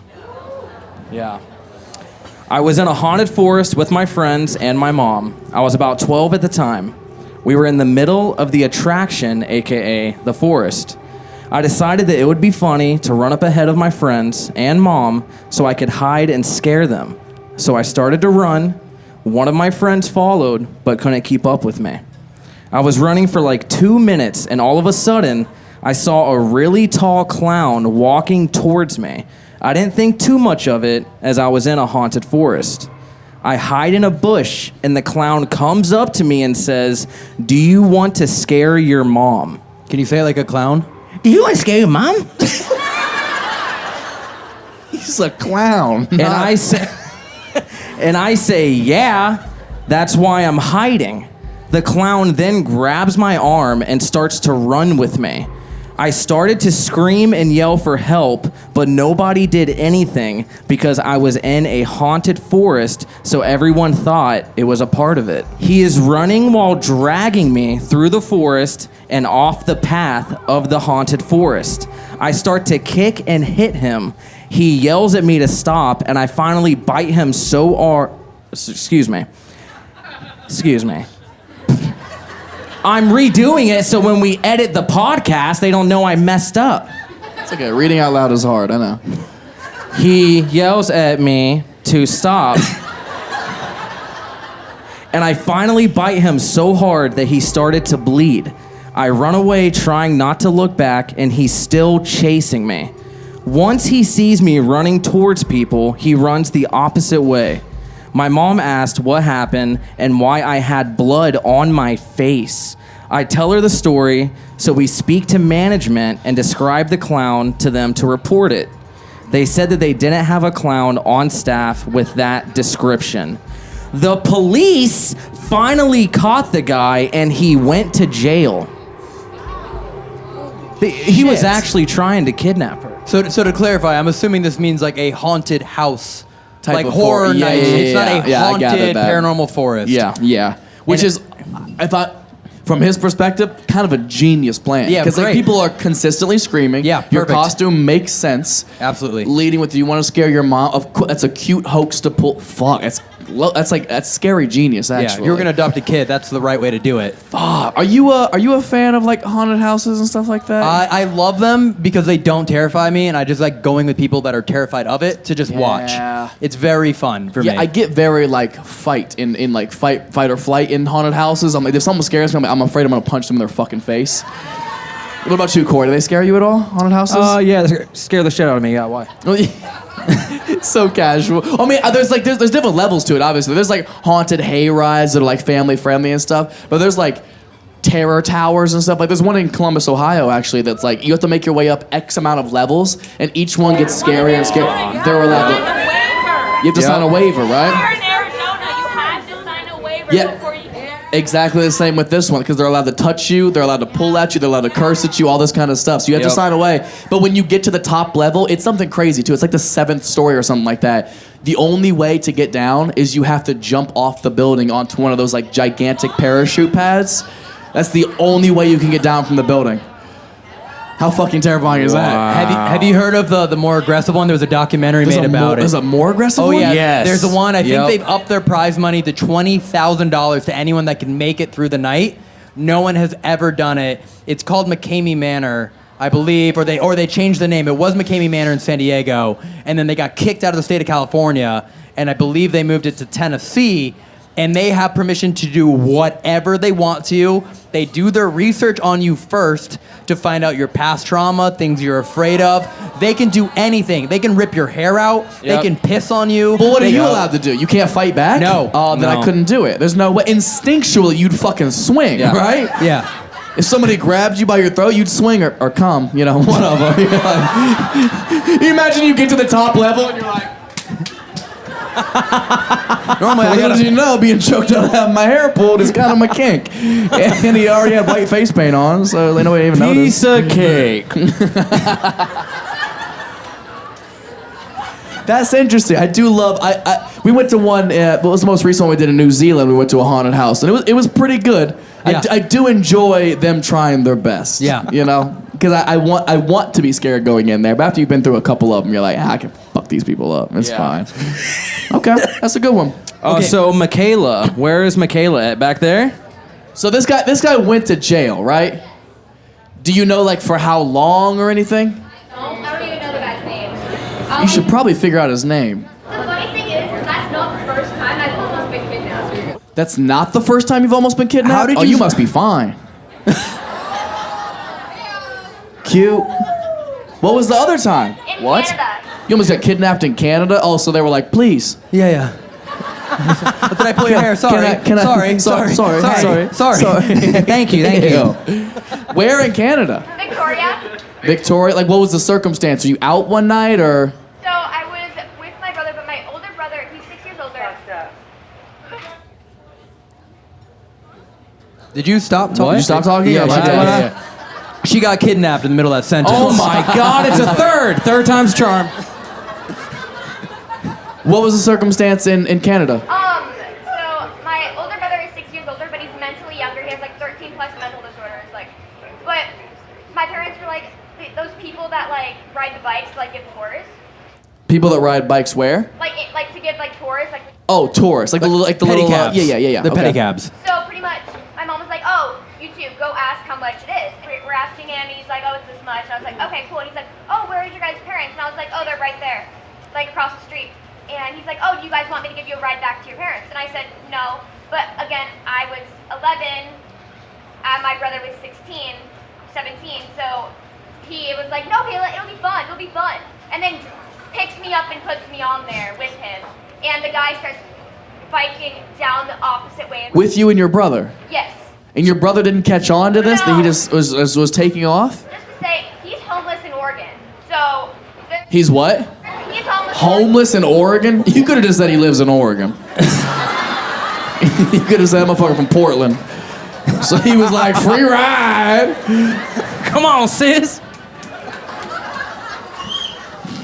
Yeah. I was in a haunted forest with my friends and my mom. I was about 12 at the time. We were in the middle of the attraction, aka the forest. I decided that it would be funny to run up ahead of my friends and mom so I could hide and scare them. So I started to run. One of my friends followed, but couldn't keep up with me. I was running for like 2 minutes, and all of a sudden, I saw a really tall clown walking towards me. I didn't think too much of it, as I was in a haunted forest. I hide in a bush, and the clown comes up to me and says, "Do you want to scare your mom?" Can you say it like a clown? Do you want to scare your mom? He's a clown. And I say, yeah, that's why I'm hiding. The clown then grabs my arm and starts to run with me. I started to scream and yell for help, but nobody did anything because I was in a haunted forest, so everyone thought it was a part of it. He is running while dragging me through the forest and off the path of the haunted forest. I start to kick and hit him. He yells at me to stop, and I finally bite him so hard. Excuse me. I'm redoing it so when we edit the podcast, they don't know I messed up. It's okay. Reading out loud is hard. I know. He yells at me to stop. And I finally bite him so hard that he started to bleed. I run away trying not to look back, and he's still chasing me. Once he sees me running towards people, he runs the opposite way. My mom asked what happened and why I had blood on my face. I tell her the story, so we speak to management and describe the clown to them to report it. They said that they didn't have a clown on staff with that description. The police finally caught the guy and he went to jail. He was actually trying to kidnap her. So to clarify, I'm assuming this means like a haunted house. Type like of horror forest. nights. It's not a I gathered haunted that. paranormal forest. Yeah. Which is, I thought, from his perspective, kind of a genius plan. Yeah, because like, great. people are consistently screaming. Yeah, Your perfect. costume makes sense. Absolutely. Leading with, you want to scare your mom? Of course, that's a cute hoax to pull. Fuck, that's scary genius. Actually, Yeah, if you were gonna adopt a kid, that's the right way to do it. Fuck. Are you a fan of like haunted houses and stuff like that? I love them because they don't terrify me, and I just like going with people that are terrified of it to just watch. It's very fun for me. I get very like fight or flight in haunted houses. I'm like, if someone scares me, I'm afraid I'm gonna punch them in their fucking face. What about you, Corey? Do they scare you at all, haunted houses? Yeah, they scare the shit out of me. Yeah, why? So casual. I mean, there's different levels to it. Obviously, there's like haunted hay rides that are like family friendly and stuff. But there's like terror towers and stuff. Like there's one in Columbus, Ohio, actually. That's like you have to make your way up X amount of levels, and each one gets scarier and scarier. They're allowed to. You have to sign a waiver, right? Here in Arizona, you have to sign a waiver before you can. Exactly the same with this one, because they're allowed to touch you, they're allowed to pull at you, they're allowed to curse at you, all this kind of stuff. So you have to sign away. But when you get to the top level, it's something crazy too. It's like the 7th story or something like that. The only way to get down is you have to jump off the building onto one of those like gigantic parachute pads. That's the only way you can get down from the building. How fucking terrifying is that? Have you heard of the more aggressive one? There was a documentary made about it. There's a more aggressive Oh one? yeah, Yes. there's the one. I think Yep. they've upped their prize money to $20,000 to anyone that can make it through the night. No one has ever done it. It's called McCamey Manor, I believe, or they changed the name. It was McCamey Manor in San Diego, and then they got kicked out of the state of California, and I believe they moved it to Tennessee. And they have permission to do whatever they want to. They do their research on you first to find out your past trauma, things you're afraid of. They can do anything. They can rip your hair out. Yep. They can piss on you. But what are They- you allowed to do? You can't fight back? No. Oh, then I No. couldn't do it. There's no way. Instinctually, you'd fucking swing, Yeah. right? Yeah. If somebody grabbed you by your throat, you'd swing or come, you know, one of them. You imagine you get to the top level and you're like, Normally, I little gotta, did you know, being choked out of having my hair pulled is kind of my kink. And he already had white face paint on, so nobody even noticed. Piece of cake. That's interesting. I do love. We went to one. What was the most recent one we did in New Zealand? We went to a haunted house, and it was pretty good. Yeah. I do enjoy them trying their best. Yeah. You know, because I want to be scared going in there, but after you've been through a couple of them, you're like, I can fuck these people up. It's Yeah. fine. Okay, that's a good one. Okay. So Michaela, where is Michaela at? Back there? So this guy went to jail, right? Do you know like for how long or anything? No, I don't even know the guy's name. You should probably figure out his name. The funny thing is that's not the first time I've almost been kidnapped. That's not the first time you've almost been kidnapped? How did Oh, you you s- must be fine. Cute. What was the other time? In What? Canada. You almost got kidnapped in Canada? Oh, so they were like, please. yeah. Did I pull your hair? Sorry. Can I- Sorry. sorry. Thank you. Ew. Where in Canada? Victoria. Victoria? Like, what was the circumstance? Were you out one night or? So I was with my brother, but my older brother, he's 6 years older. Did you stop talking? What? Did you stop talking? Yeah, Oh, she my did. God. She got kidnapped in the middle of that sentence. Oh my God! It's a third. Third time's charm. What was the circumstance in Canada? So my older brother is 6 years older, but he's mentally younger. He has like 13 plus mental disorders. But my parents were like, those people that like ride the bikes to like give tours, People that ride bikes where? like to give like tours, like. Oh, tourists. Like the little, Pedicabs. Yeah. The Okay. pedicabs. So pretty much, my mom was like, "Oh, you two, go ask how much it is." We're asking him, and he's like, "Oh, it's this much." And I was like, "Okay, cool." And he's like, "Oh, where is your guys' parents?" And I was like, "Oh, they're right there, like across the street." And he's like, "Oh, do you guys want me to give you a ride back to your parents?" And I said, "No." But again, I was 11, and my brother was 16, 17. So he was like, "No, Kayla, it'll be fun. It'll be fun." And then picks me up and puts me on there with him, and the guy starts biking down the opposite way. With you and your brother? Yes. And your brother didn't catch on to this? That he No. just was taking off? Just to say, he's homeless in Oregon. So, He's what? he's homeless. Homeless in Oregon? You could have just said he lives in Oregon. You could have said I'm a motherfucker from Portland. So he was like, free ride. Come on, sis.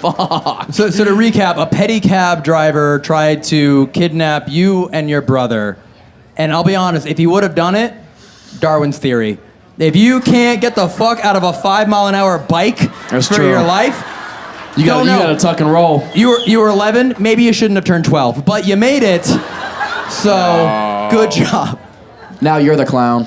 So to recap, a pedicab driver tried to kidnap you and your brother. And I'll be honest, if he would have done it, Darwin's theory. If you can't get the fuck out of a 5-mile-an-hour bike That's for true. your life, You Don't got know. to tuck and roll. you were 11, maybe you shouldn't have turned 12, but you made it. So, good job. Now you're the clown.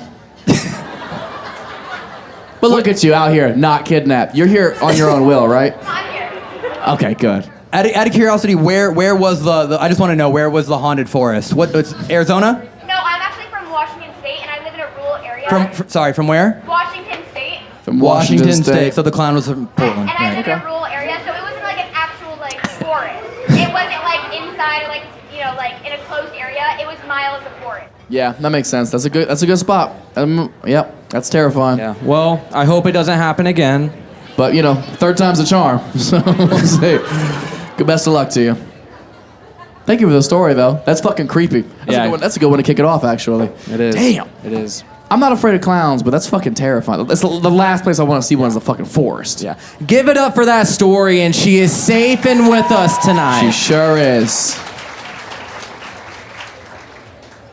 But look at you out here, not kidnapped. You're here on your own will, right? I'm here. Okay, good. Out of curiosity, where was the I just want to know, where was the haunted forest? It's Arizona? No, I'm actually from Washington State, and I live in a rural area. From where? Washington State. From Washington State. So the clown was from Portland. And I Right. live in a rural area, so it wasn't like an actual like forest. It wasn't like inside or like like in a closed area. It was miles of forest. Yeah, that makes sense. That's a good spot. Yep, that's terrifying. Yeah. Well, I hope it doesn't happen again. But third time's a charm. So we'll see. Good best of luck to you. Thank you for the story, though. That's fucking creepy. That's a good one to kick it off, actually. It is. Damn. It is. I'm not afraid of clowns, but that's fucking terrifying. That's the last place I want to see one is the fucking forest. Yeah. Give it up for that story, and she is safe and with us tonight. She sure is.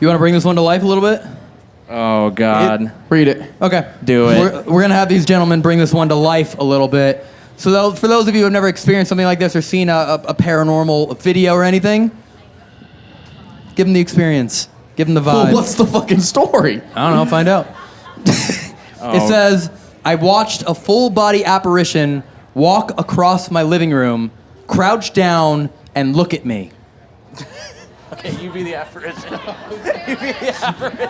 You want to bring this one to life a little bit? Oh, God. Read it. Okay. Do it. We're going to have these gentlemen bring this one to life a little bit. So for those of you who have never experienced something like this or seen a paranormal video or anything, give them the experience. Give them the vibe. Well, what's the fucking story? I don't know. Find out. It says, I watched a full-body apparition walk across my living room, crouch down, and look at me. Okay, you be the apparition. You be the apparition.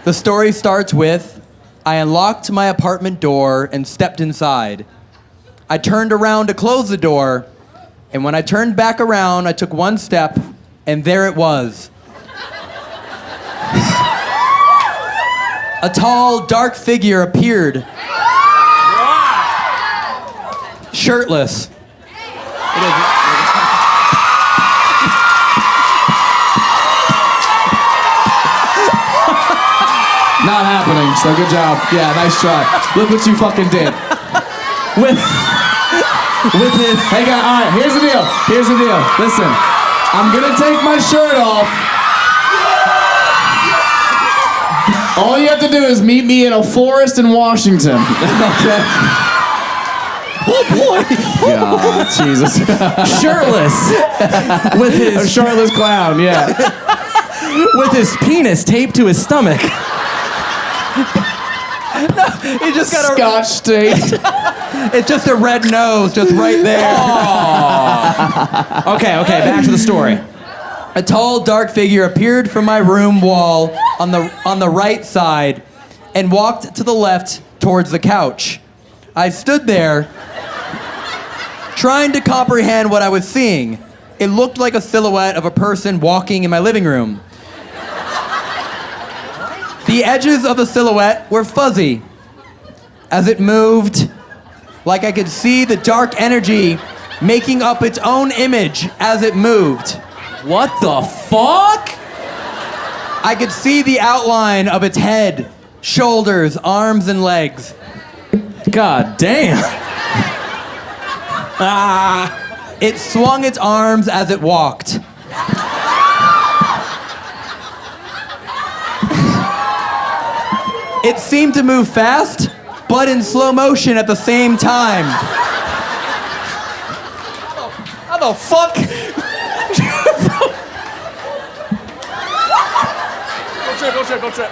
The story starts with, I unlocked my apartment door and stepped inside. I turned around to close the door, and when I turned back around, I took one step, and there it was. A tall, dark figure appeared. Shirtless. Not happening, so good job. Yeah, nice try. Look what you fucking did. With his... Hey, guys, all right, here's the deal. Here's the deal. Listen, I'm gonna take my shirt off. All you have to do is meet me in a forest in Washington. Okay? Oh, boy. God, Jesus. Shirtless. With A his shirtless clown, yeah. with his penis taped to his stomach. He just got Scotch taped. It's just a red nose, just right there. Okay, back to the story. A tall, dark figure appeared from my room wall on the right side and walked to the left towards the couch. I stood there, trying to comprehend what I was seeing. It looked like a silhouette of a person walking in my living room. The edges of the silhouette were fuzzy. As it moved, like I could see the dark energy making up its own image as it moved. What the fuck? I could see the outline of its head, shoulders, arms, and legs. God damn. It swung its arms as it walked. It seemed to move fast, but in slow motion at the same time. How the fuck? Go trip.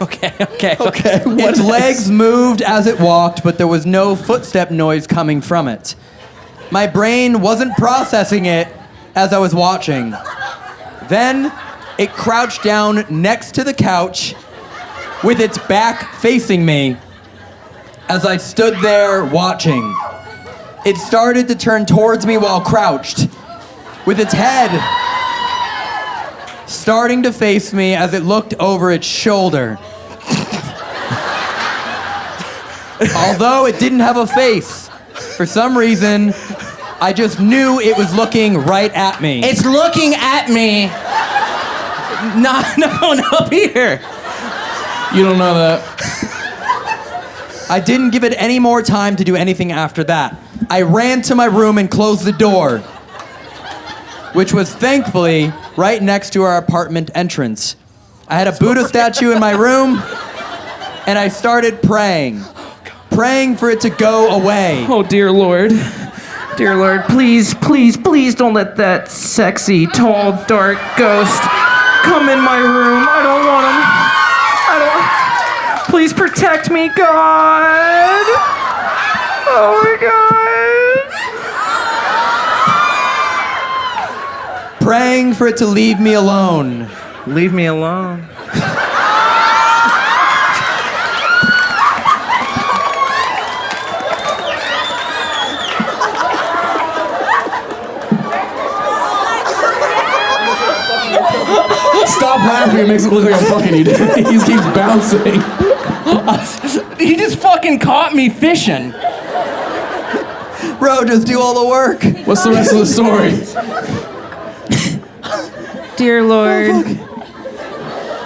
Okay. Its legs moved as it walked, but there was no footstep noise coming from it. My brain wasn't processing it as I was watching. Then it crouched down next to the couch with its back facing me as I stood there watching. It started to turn towards me while crouched, with its head starting to face me as it looked over its shoulder. Although it didn't have a face, for some reason, I just knew it was looking right at me. It's looking at me. Not up here. You don't know that. I didn't give it any more time to do anything after that. I ran to my room and closed the door, which was thankfully right next to our apartment entrance. I had a Buddha statue in my room, and I started praying for it to go away. Oh, dear Lord. Dear Lord, please don't let that sexy, tall, dark ghost come in my room. I don't want him. Please protect me, God. Oh my God. Praying for it to leave me alone. Leave me alone. Stop laughing, it makes it look like I'm fucking you. He keeps bouncing. He just fucking caught me fishing. Bro, just do all the work. What's the rest of the story? Dear Lord.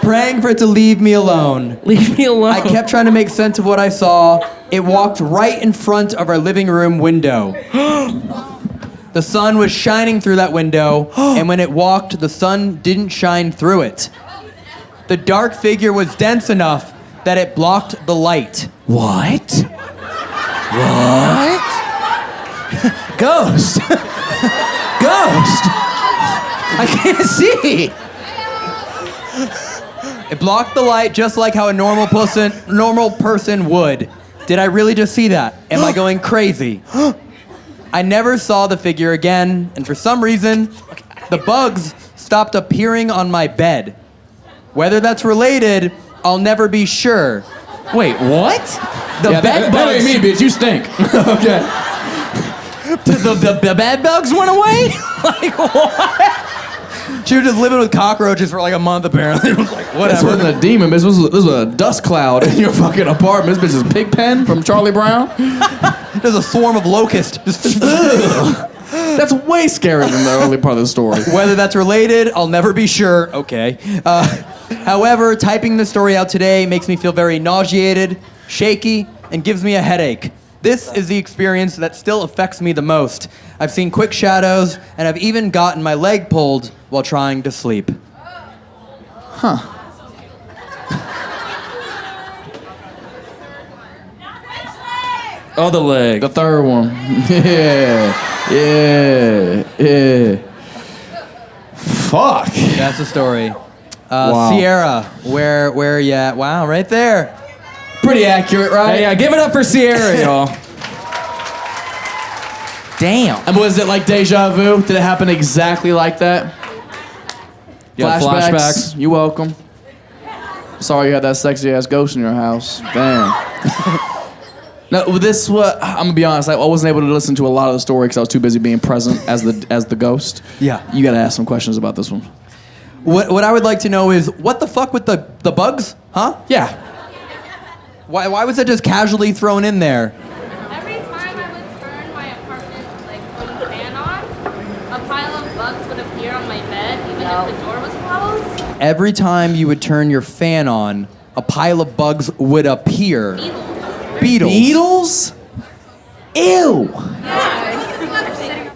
praying for it to leave me alone. Leave me alone. I kept trying to make sense of what I saw. It walked right in front of our living room window. The sun was shining through that window, and when it walked, the sun didn't shine through it. The dark figure was dense enough that it blocked the light. What? What? Ghost. Ghost. I can't see. It blocked the light just like how a normal person would. Did I really just see that? Am I going crazy? I never saw the figure again, and for some reason, the bugs stopped appearing on my bed. Whether that's related, I'll never be sure. Wait, what? The bed that bugs. ain't me, bitch. You stink. Okay. The bed bugs went away? Like what? She was just living with cockroaches for like a month, apparently. It was like, This whatever. wasn't a demon. This was a dust cloud in your fucking apartment. This bitch is Pigpen from Charlie Brown. There's a swarm of locusts. That's way scarier than the early part of the story. Whether that's related, I'll never be sure. Okay. However, typing this story out today makes me feel very nauseated, shaky, and gives me a headache. This is the experience that still affects me the most. I've seen quick shadows, and I've even gotten my leg pulled while trying to sleep. Huh. Oh, the leg. The third one. Yeah. Fuck. That's the story. Wow. Sierra, where are you at? Wow, right there. Pretty accurate, right? Hey, yeah, give it up for Sierra, y'all. Damn. And was it like deja vu? Did it happen exactly like that? You had flashbacks? You welcome. Sorry you had that sexy ass ghost in your house. Damn. No, this what I'm gonna be honest. I wasn't able to listen to a lot of the story because I was too busy being present as the ghost. Yeah. You gotta ask some questions about this one. What I would like to know is, what the fuck with the bugs? Huh? Yeah. Why was it just casually thrown in there? Every time I would turn my apartment fan on, a pile of bugs would appear on my bed, even if the door was closed. Every time you would turn your fan on, a pile of bugs would appear. Beetles. Beetles? Ew.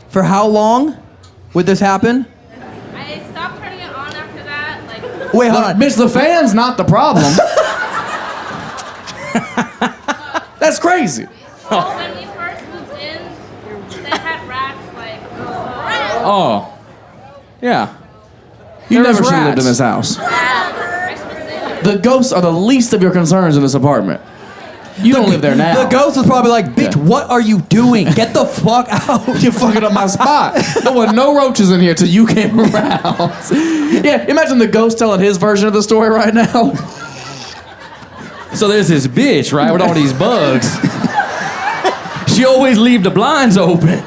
For how long would this happen? I stopped turning it on after that. Wait, hold on. Bitch, the fan's not the problem. That's crazy. Well, when we first moved in, they had rats Oh. Yeah. You There was never should have lived in rats. this house. rats. The ghosts are the least of your concerns in this apartment. You don't live there now. The ghost was probably like, bitch, Yeah. what are you doing? Get the fuck out. You're fucking up my spot. There were no roaches in here till you came around. Yeah, imagine the ghost telling his version of the story right now. So there's this bitch, right, with all these bugs. She always leave the blinds open.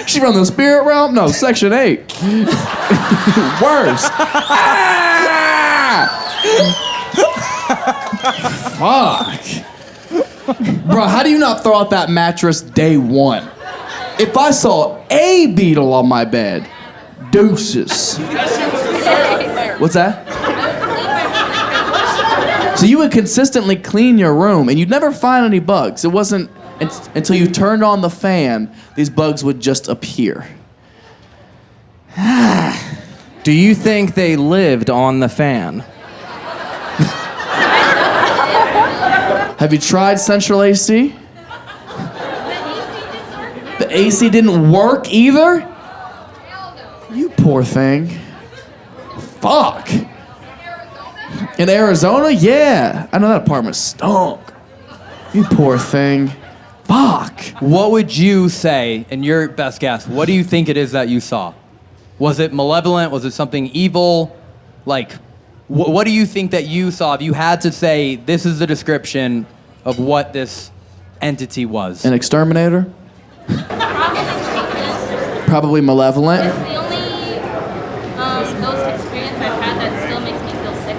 She from the spirit realm? No, Section 8. Worse. Fuck. Bro, how do you not throw out that mattress day one? If I saw a beetle on my bed, deuces. What's that? So you would consistently clean your room and you'd never find any bugs. It wasn't until you turned on the fan, these bugs would just appear. Do you think they lived on the fan? Have you tried central AC? The AC didn't work either? You poor thing. Fuck. In Arizona? Yeah. I know that apartment stunk. You poor thing. Fuck. What would you say, in your best guess, what do you think it is that you saw? Was it malevolent? Was it something evil? Like, what do you think that you saw? If you had to say, this is the description of what this entity was. An exterminator? Probably malevolent. It's the only ghost experience I've had that still makes me feel sick.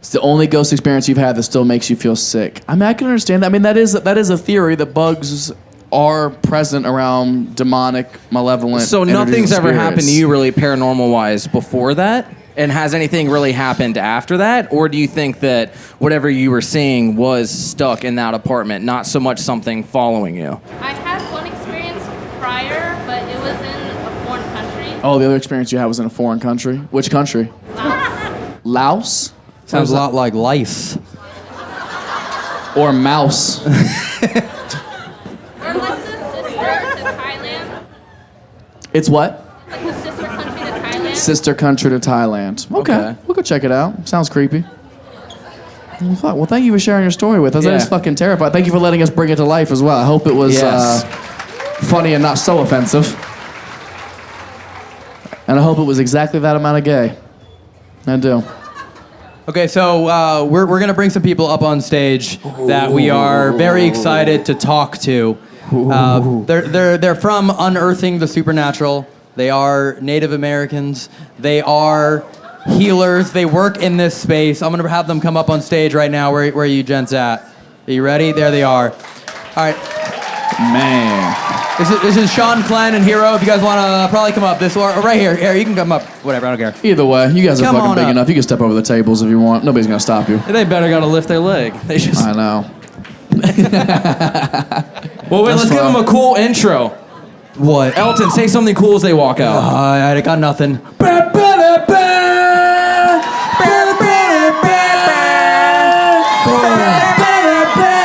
It's the only ghost experience you've had that still makes you feel sick. I mean, I can understand that. I mean, that is a theory that bugs are present around demonic, malevolent. So energies nothing's and ever happened to spirits. you really paranormal-wise before that? And has anything really happened after that? Or do you think that whatever you were seeing was stuck in that apartment, not so much something following you? I had one experience prior, but it was in a foreign country. Oh, the other experience you had was in a foreign country. Which country? Laos? Sounds a lot like lice. Or mouse? Or like the sister to Thailand. It's what? Like the sister country to Thailand. Sister country to Thailand. Okay. We'll go check it out. Sounds creepy. Well, fuck. Well, thank you for sharing your story with us. That is fucking terrifying. Thank you for letting us bring it to life as well. I hope it was funny and not so offensive. And I hope it was exactly that amount of gay. I do. Okay, so we're gonna bring some people up on stage that we are very excited to talk to. They're from Unearthing the Supernatural. They are Native Americans. They are healers. They work in this space. I'm gonna have them come up on stage right now. Where are you gents at? Are you ready? There they are. All right. Man. This is Sean Glenn and Hero. If you guys want to probably come up this or right here. Here, you can come up. Whatever, I don't care. Either way, you guys are Come fucking on big up. enough. You can step over the tables if you want. Nobody's gonna stop you. They better gotta lift their leg. They just. I know. Well, wait, let's give them a cool intro. What? Elton, say something cool as they walk out. I got nothing. I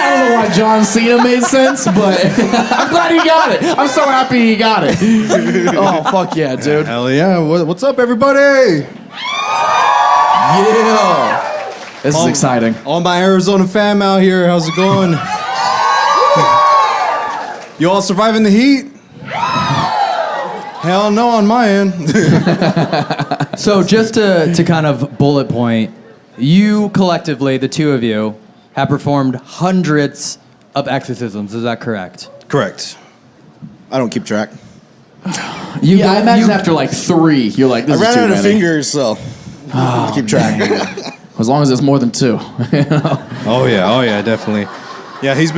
don't know why John Cena made sense, but I'm glad he got it. I'm so happy he got it. Oh, fuck yeah, dude. Hell yeah. What's up, everybody? Yeah. This is exciting. All my Arizona fam out here, how's it going? You all surviving the heat? Hell no on my end. So just to kind of bullet point, you collectively, the two of you, have performed hundreds of exorcisms. Is that correct? Correct. I don't keep track. Yeah, I imagine after like 3, you're like, this I is ran too out of many. fingers, so I keep track. As long as it's more than 2. Oh yeah, definitely. Yeah, he's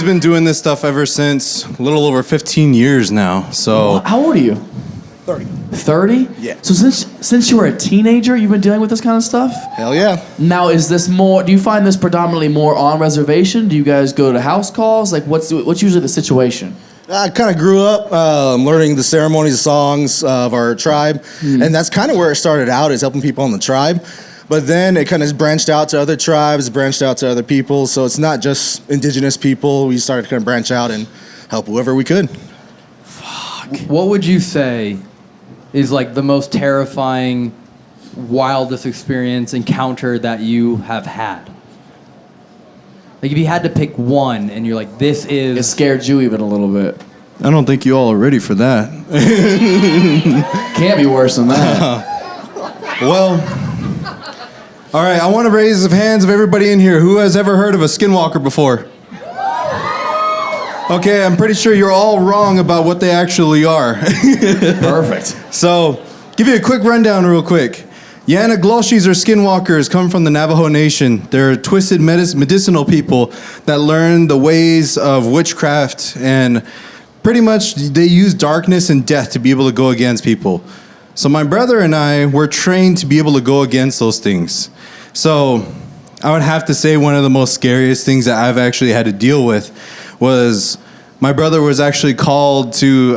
been doing this stuff ever since a little over 15 years now. So How old are you? 30. 30? Yeah. So since you were a teenager, you've been dealing with this kind of stuff? Hell yeah. Now, is this more, do you find this predominantly more on reservation? Do you guys go to house calls? Like, what's usually the situation? I kind of grew up learning the ceremonies, songs of our tribe, and that's kind of where it started out, is helping people in the tribe. But then it kind of branched out to other tribes, branched out to other people, so it's not just indigenous people. We started to kind of branch out and help whoever we could. What would you say is like the most terrifying, wildest experience, encounter that you have had? Like if you had to pick one and you're like, this is... It scared you even a little bit. I don't think you all are ready for that. Can't be worse than that. Well, all right, I want to raise the hands of everybody in here. Who has ever heard of a skinwalker before? Okay, I'm pretty sure you're all wrong about what they actually are. Perfect. So, give you a quick rundown real quick. Yanagloshis or skinwalkers come from the Navajo Nation. They're twisted medicinal people that learn the ways of witchcraft, and pretty much they use darkness and death to be able to go against people. So my brother and I were trained to be able to go against those things. So I would have to say one of the most scariest things that I've actually had to deal with was my brother was actually called to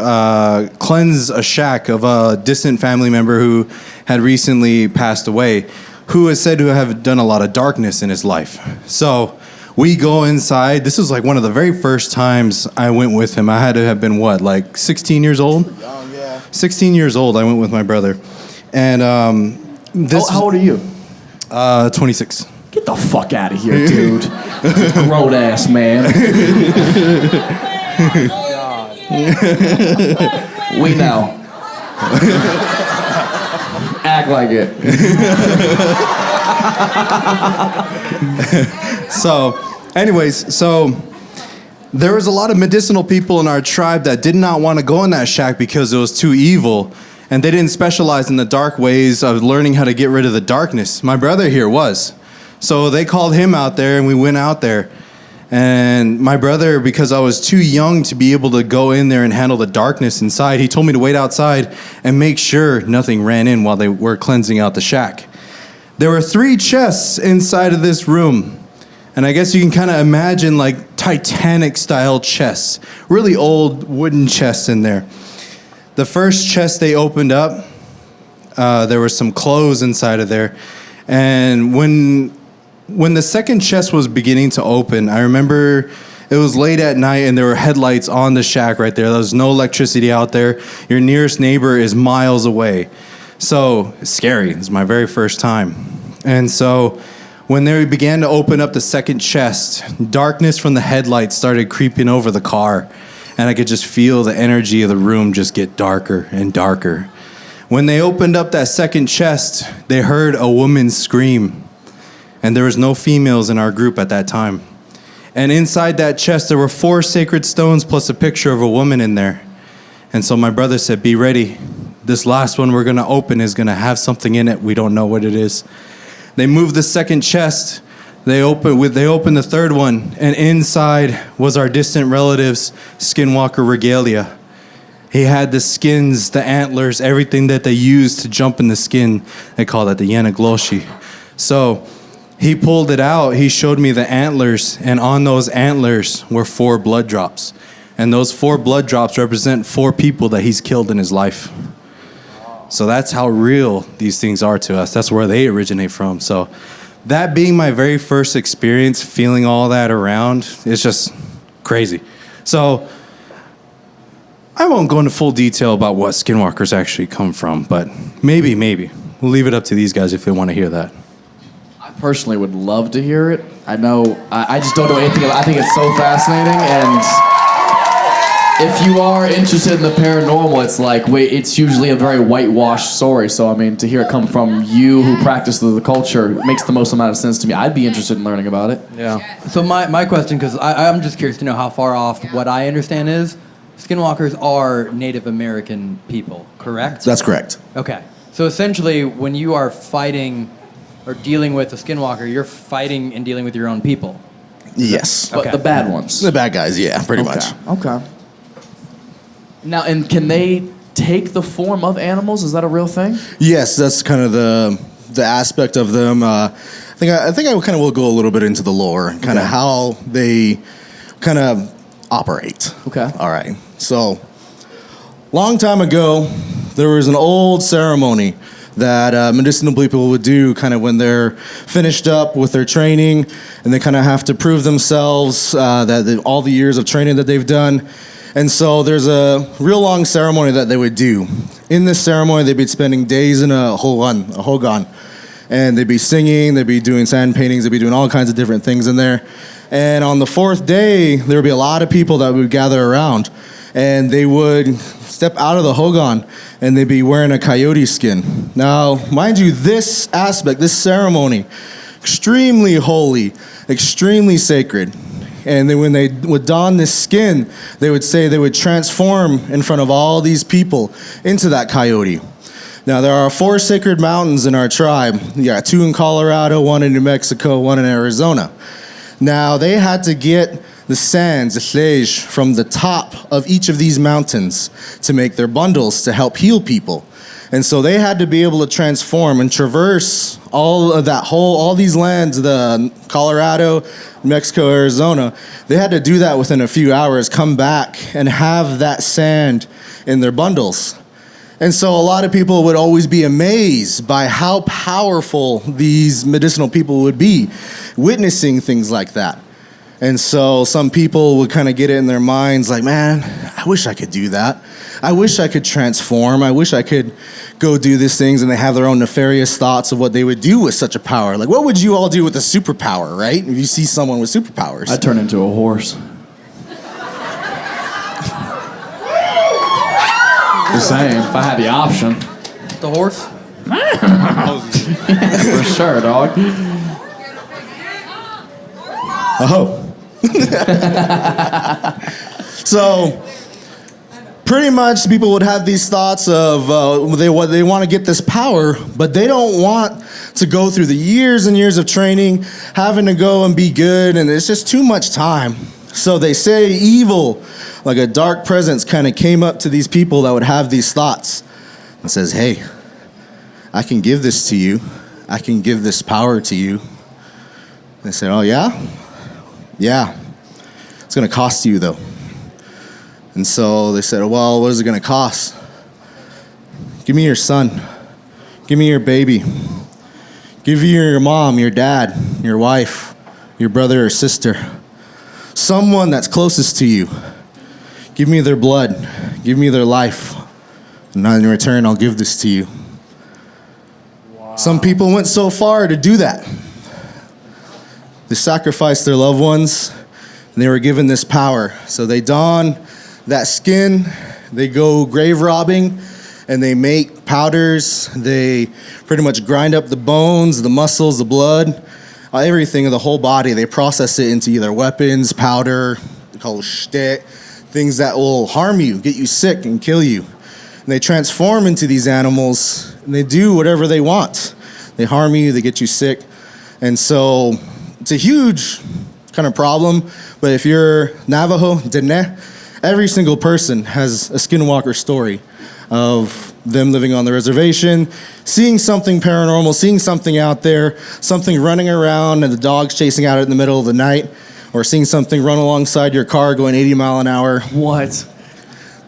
cleanse a shack of a distant family member who had recently passed away, who is said to have done a lot of darkness in his life. So we go inside. This was like one of the very first times I went with him. I had to have been, what, like 16 years old? Oh, yeah. 16 years old, I went with my brother. And How old are you? 26. Get the fuck out of here, dude. Grown ass man. We know. Act like it. So there was a lot of medicinal people in our tribe that did not want to go in that shack because it was too evil, and they didn't specialize in the dark ways of learning how to get rid of the darkness. My brother here was. So they called him out there, and we went out there. And my brother, because I was too young to be able to go in there and handle the darkness inside, he told me to wait outside and make sure nothing ran in while they were cleansing out the shack. There were 3 chests inside of this room. And I guess you can kind of imagine like Titanic-style chests, really old wooden chests in there. The first chest they opened up, there were some clothes inside of there. And when the second chest was beginning to open, I remember it was late at night and there were headlights on the shack right there. There was no electricity out there. Your nearest neighbor is miles away. So it's scary. It's my very first time. And so when they began to open up the second chest, darkness from the headlights started creeping over the car. And I could just feel the energy of the room just get darker and darker. When they opened up that second chest, they heard a woman scream. And there was no females in our group at that time. And inside that chest, there were 4 sacred stones plus a picture of a woman in there. And so my brother said, be ready. This last one we're going to open is going to have something in it. We don't know what it is. They moved the second chest. They opened the third one. And inside was our distant relative's skinwalker regalia. He had the skins, the antlers, everything that they used to jump in the skin. They call that the yanagloshi. So he pulled it out. He showed me the antlers, and on those antlers were 4 blood drops. And those 4 blood drops represent 4 people that he's killed in his life. So that's how real these things are to us. That's where they originate from. So that being my very first experience, feeling all that around, it's just crazy. So I won't go into full detail about what skinwalkers actually come from, but maybe. We'll leave it up to these guys if they want to hear that. Personally would love to hear it. I know, I just don't know anything about it. I think it's so fascinating, and if you are interested in the paranormal, it's like, it's usually a very whitewashed story, so I mean, to hear it come from you who practice the culture makes the most amount of sense to me. I'd be interested in learning about it. Yeah. So my question, because I'm just curious to know how far off what I understand is, skinwalkers are Native American people, correct? That's correct. Okay. So essentially, when you are fighting or dealing with a skinwalker, you're fighting and dealing with your own people. Yes. But the bad ones. The bad guys, yeah, pretty much. Okay. Now, and can they take the form of animals? Is that a real thing? Yes, that's kind of the aspect of them. I think I kind of will go a little bit into the lore, kind of how they kind of operate. Okay. All right. So, long time ago, there was an old ceremony that medicinal people would do kind of when they're finished up with their training and they kind of have to prove themselves all the years of training that they've done. And so there's a real long ceremony that they would do. In this ceremony, they'd be spending days in a hogan. And they'd be singing, they'd be doing sand paintings, they'd be doing all kinds of different things in there. And on the 4th day, there would be a lot of people that would gather around. And they would step out of the hogan and they'd be wearing a coyote skin. Now, mind you, this aspect, this ceremony, extremely holy, extremely sacred. And then when they would don this skin, they would say they would transform in front of all these people into that coyote. Now, there are 4 sacred mountains in our tribe. You got 2 in Colorado, 1 in New Mexico, 1 in Arizona. Now, they had to get the sands, the hej, from the top of each of these mountains to make their bundles to help heal people. And so they had to be able to transform and traverse all these lands, the Colorado, Mexico, Arizona. They had to do that within a few hours, come back and have that sand in their bundles. And so a lot of people would always be amazed by how powerful these medicinal people would be, witnessing things like that. And so some people would kind of get it in their minds like, man, I wish I could do that. I wish I could transform. I wish I could go do these things. And they have their own nefarious thoughts of what they would do with such a power. Like, what would you all do with a superpower, right? If you see someone with superpowers. I'd turn into a horse. Just saying, if I had the option. The horse? For sure, dog. Oh. So, pretty much people would have these thoughts of they want to get this power, but they don't want to go through the years and years of training, having to go and be good, and it's just too much time. So they say evil, like a dark presence, kind of came up to these people that would have these thoughts and says, hey, I can give this to you. I can give this power to you. They said, oh yeah? Yeah. It's going to cost you though. And so they said, well, what is it going to cost? Give me your son. Give me your baby. Give me your mom, your dad, your wife, your brother or sister. Someone that's closest to you. Give me their blood. Give me their life. And in return, I'll give this to you. Wow. Some people went so far to do that. They sacrificed their loved ones, and they were given this power. So they don that skin, they go grave robbing, and they make powders. They pretty much grind up the bones, the muscles, the blood, everything of the whole body. They process it into either weapons, powder, they call it shtick, things that will harm you, get you sick, and kill you. And they transform into these animals, and they do whatever they want. They harm you, they get you sick. And so it's a huge kind of problem, but if you're Navajo, Dene, every single person has a skinwalker story of them living on the reservation, seeing something paranormal, seeing something out there, something running around and the dogs chasing out in the middle of the night, or seeing something run alongside your car going 80 mile an hour. What?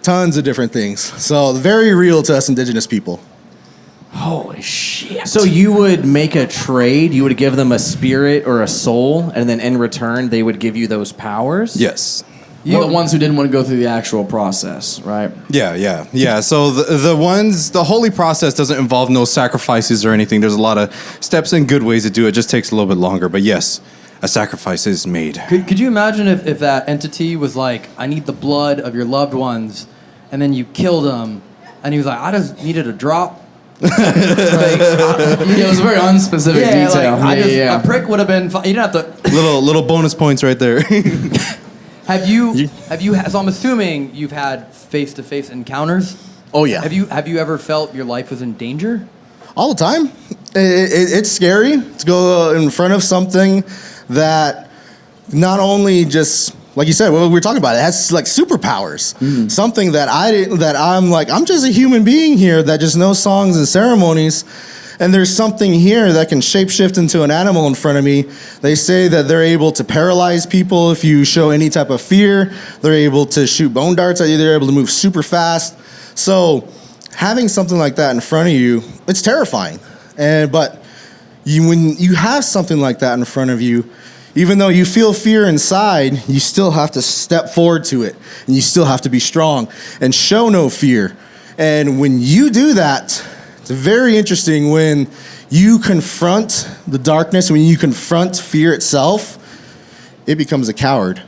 Tons of different things. So very real to us indigenous people. Holy shit. So you would make a trade, you would give them a spirit or a soul, and then in return they would give you those powers? Yes. Well, the ones who didn't want to go through the actual process, right? Yeah. So the holy process doesn't involve no sacrifices or anything. There's a lot of steps and good ways to do it. It just takes a little bit longer. But yes, a sacrifice is made. Could you imagine if that entity was like, I need the blood of your loved ones, and then you killed them, and he was like, I just needed a drop. It was a very unspecific detail. A prick would have been fine. You don't have to. little bonus points right there. Have you? So I'm assuming you've had face-to-face encounters. Oh yeah. Have you ever felt your life was in danger? All the time. It's scary to go in front of something that not only just, like you said, what we were talking about, it has like superpowers. Mm-hmm. Something that I'm just a human being here that just knows songs and ceremonies. And there's something here that can shapeshift into an animal in front of me. They say that they're able to paralyze people if you show any type of fear. They're able to shoot bone darts at you. They're able to move super fast. So having something like that in front of you, it's terrifying. But when you have something like that in front of you, even though you feel fear inside, you still have to step forward to it. And you still have to be strong and show no fear. And when you do that, it's very interesting when you confront the darkness, when you confront fear itself, it becomes a coward.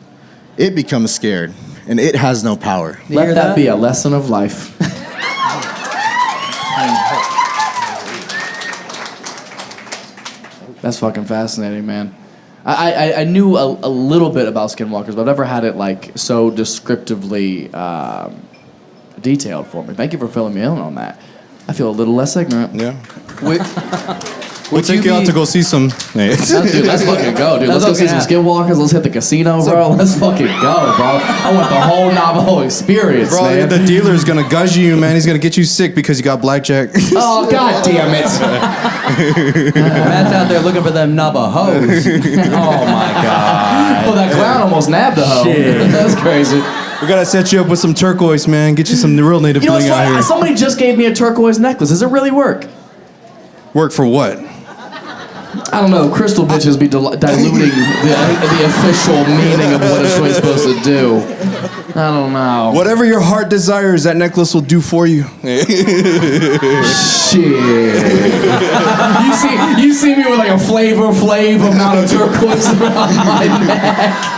It becomes scared, and it has no power. Let that be a lesson of life. That's fucking fascinating, man. I knew a little bit about skinwalkers, but I've never had it like so descriptively detailed for me. Thank you for filling me in on that. I feel a little less ignorant. Yeah. We'll take you out to go see some. Dude, let's fucking go, dude. Let's go see some skinwalkers. Let's hit the casino, bro. Let's fucking go, bro. I want the whole Navajo experience, bro, man. The dealer's gonna guzz you, man. He's gonna get you sick because you got blackjack. Oh, god damn it. Matt's out there looking for them Navajos. Oh, my God. Well, that clown almost nabbed a hoe. Shit. That's crazy. We gotta set you up with some turquoise, man. Get you some real native bling out here. Somebody just gave me a turquoise necklace. Does it really work? Work for what? I don't know. Crystal bitches be diluting the official meaning of what it's really supposed to do. I don't know. Whatever your heart desires, that necklace will do for you. Shit. You see me with like a Flavor Flav amount of turquoise around my neck.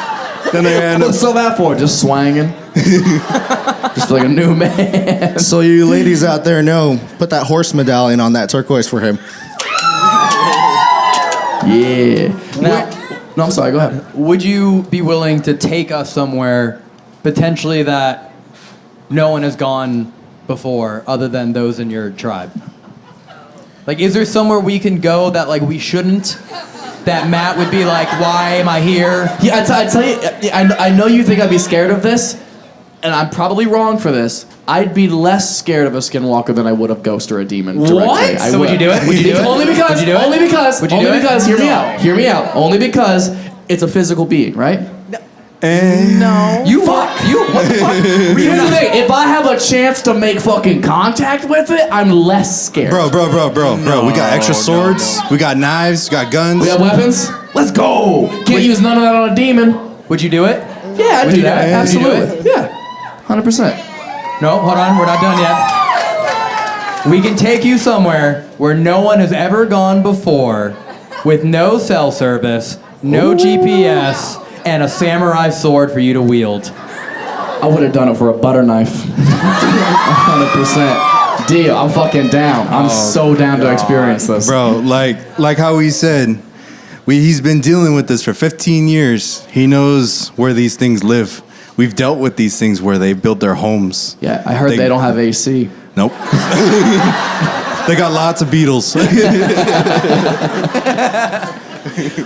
What's all that for? Just swanging? Just like a new man. So you ladies out there know, put that horse medallion on that turquoise for him. Yeah. No, I'm sorry, go ahead. Would you be willing to take us somewhere, potentially that no one has gone before other than those in your tribe? Like, is there somewhere we can go that, like, we shouldn't? That Matt would be like, why am I here? Yeah, I tell you, I know you think I'd be scared of this, and I'm probably wrong for this. I'd be less scared of a skinwalker than I would of ghost or a demon. Directly. What? I So would you do it? Would you do it? Only because. Would you do it? Only because. Would you only do it? because. Hear me No. out. Hear me out. Only because it's a physical being, right? No. You what? What the fuck? Here's the thing. If I have a chance to make fucking contact with it, I'm less scared. Bro. We got extra swords. We got knives. We got guns. We have weapons. Let's go. Can't use none of that on a demon. Would you do it? Yeah, I'd Would do you do that. it? Would you do Absolutely. Yeah. 100%. No, hold on. We're not done yet. We can take you somewhere where no one has ever gone before with no cell service, no GPS, and a samurai sword for you to wield. I would have done it for a butter knife. 100%. Deal. I'm fucking down. I'm so down to experience this. Bro, like how he said, he's been dealing with this for 15 years. He knows where these things live. We've dealt with these things where they built their homes. Yeah, I heard they don't have AC. Nope. They got lots of beetles.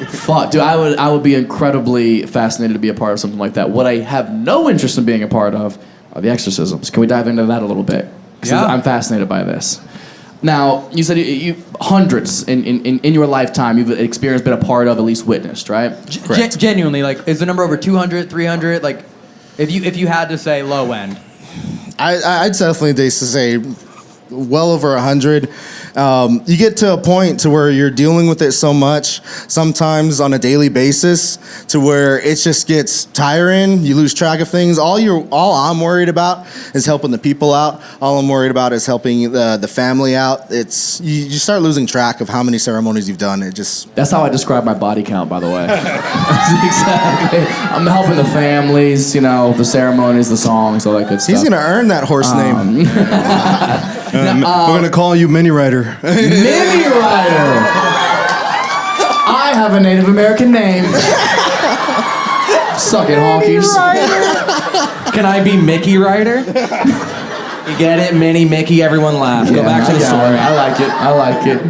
Fuck, dude, I would be incredibly fascinated to be a part of something like that. What I have no interest in being a part of are the exorcisms. Can we dive into that a little bit? Because Yeah. I'm fascinated by this. Now, you said you hundreds in your lifetime you've experienced, been a part of, at least witnessed, right? Genuinely, like, is the number over 200, 300? Like, if you had to say low end. I'd definitely say well over 100. You get to a point to where you're dealing with it so much, sometimes on a daily basis, to where it just gets tiring. You lose track of things. All I'm worried about is helping the people out. All I'm worried about is helping the family out. It's you start losing track of how many ceremonies you've done. That's how I describe my body count, by the way. Exactly. I'm helping the families, the ceremonies, the songs, all that good stuff. He's gonna earn that horse name. We're gonna call you Mini Rider. Mini Rider. I have a Native American name. Suck it, honkies. Can I be Mickey Ryder? You get it? Mini Mickey, everyone laugh. Go back to the story. I like it.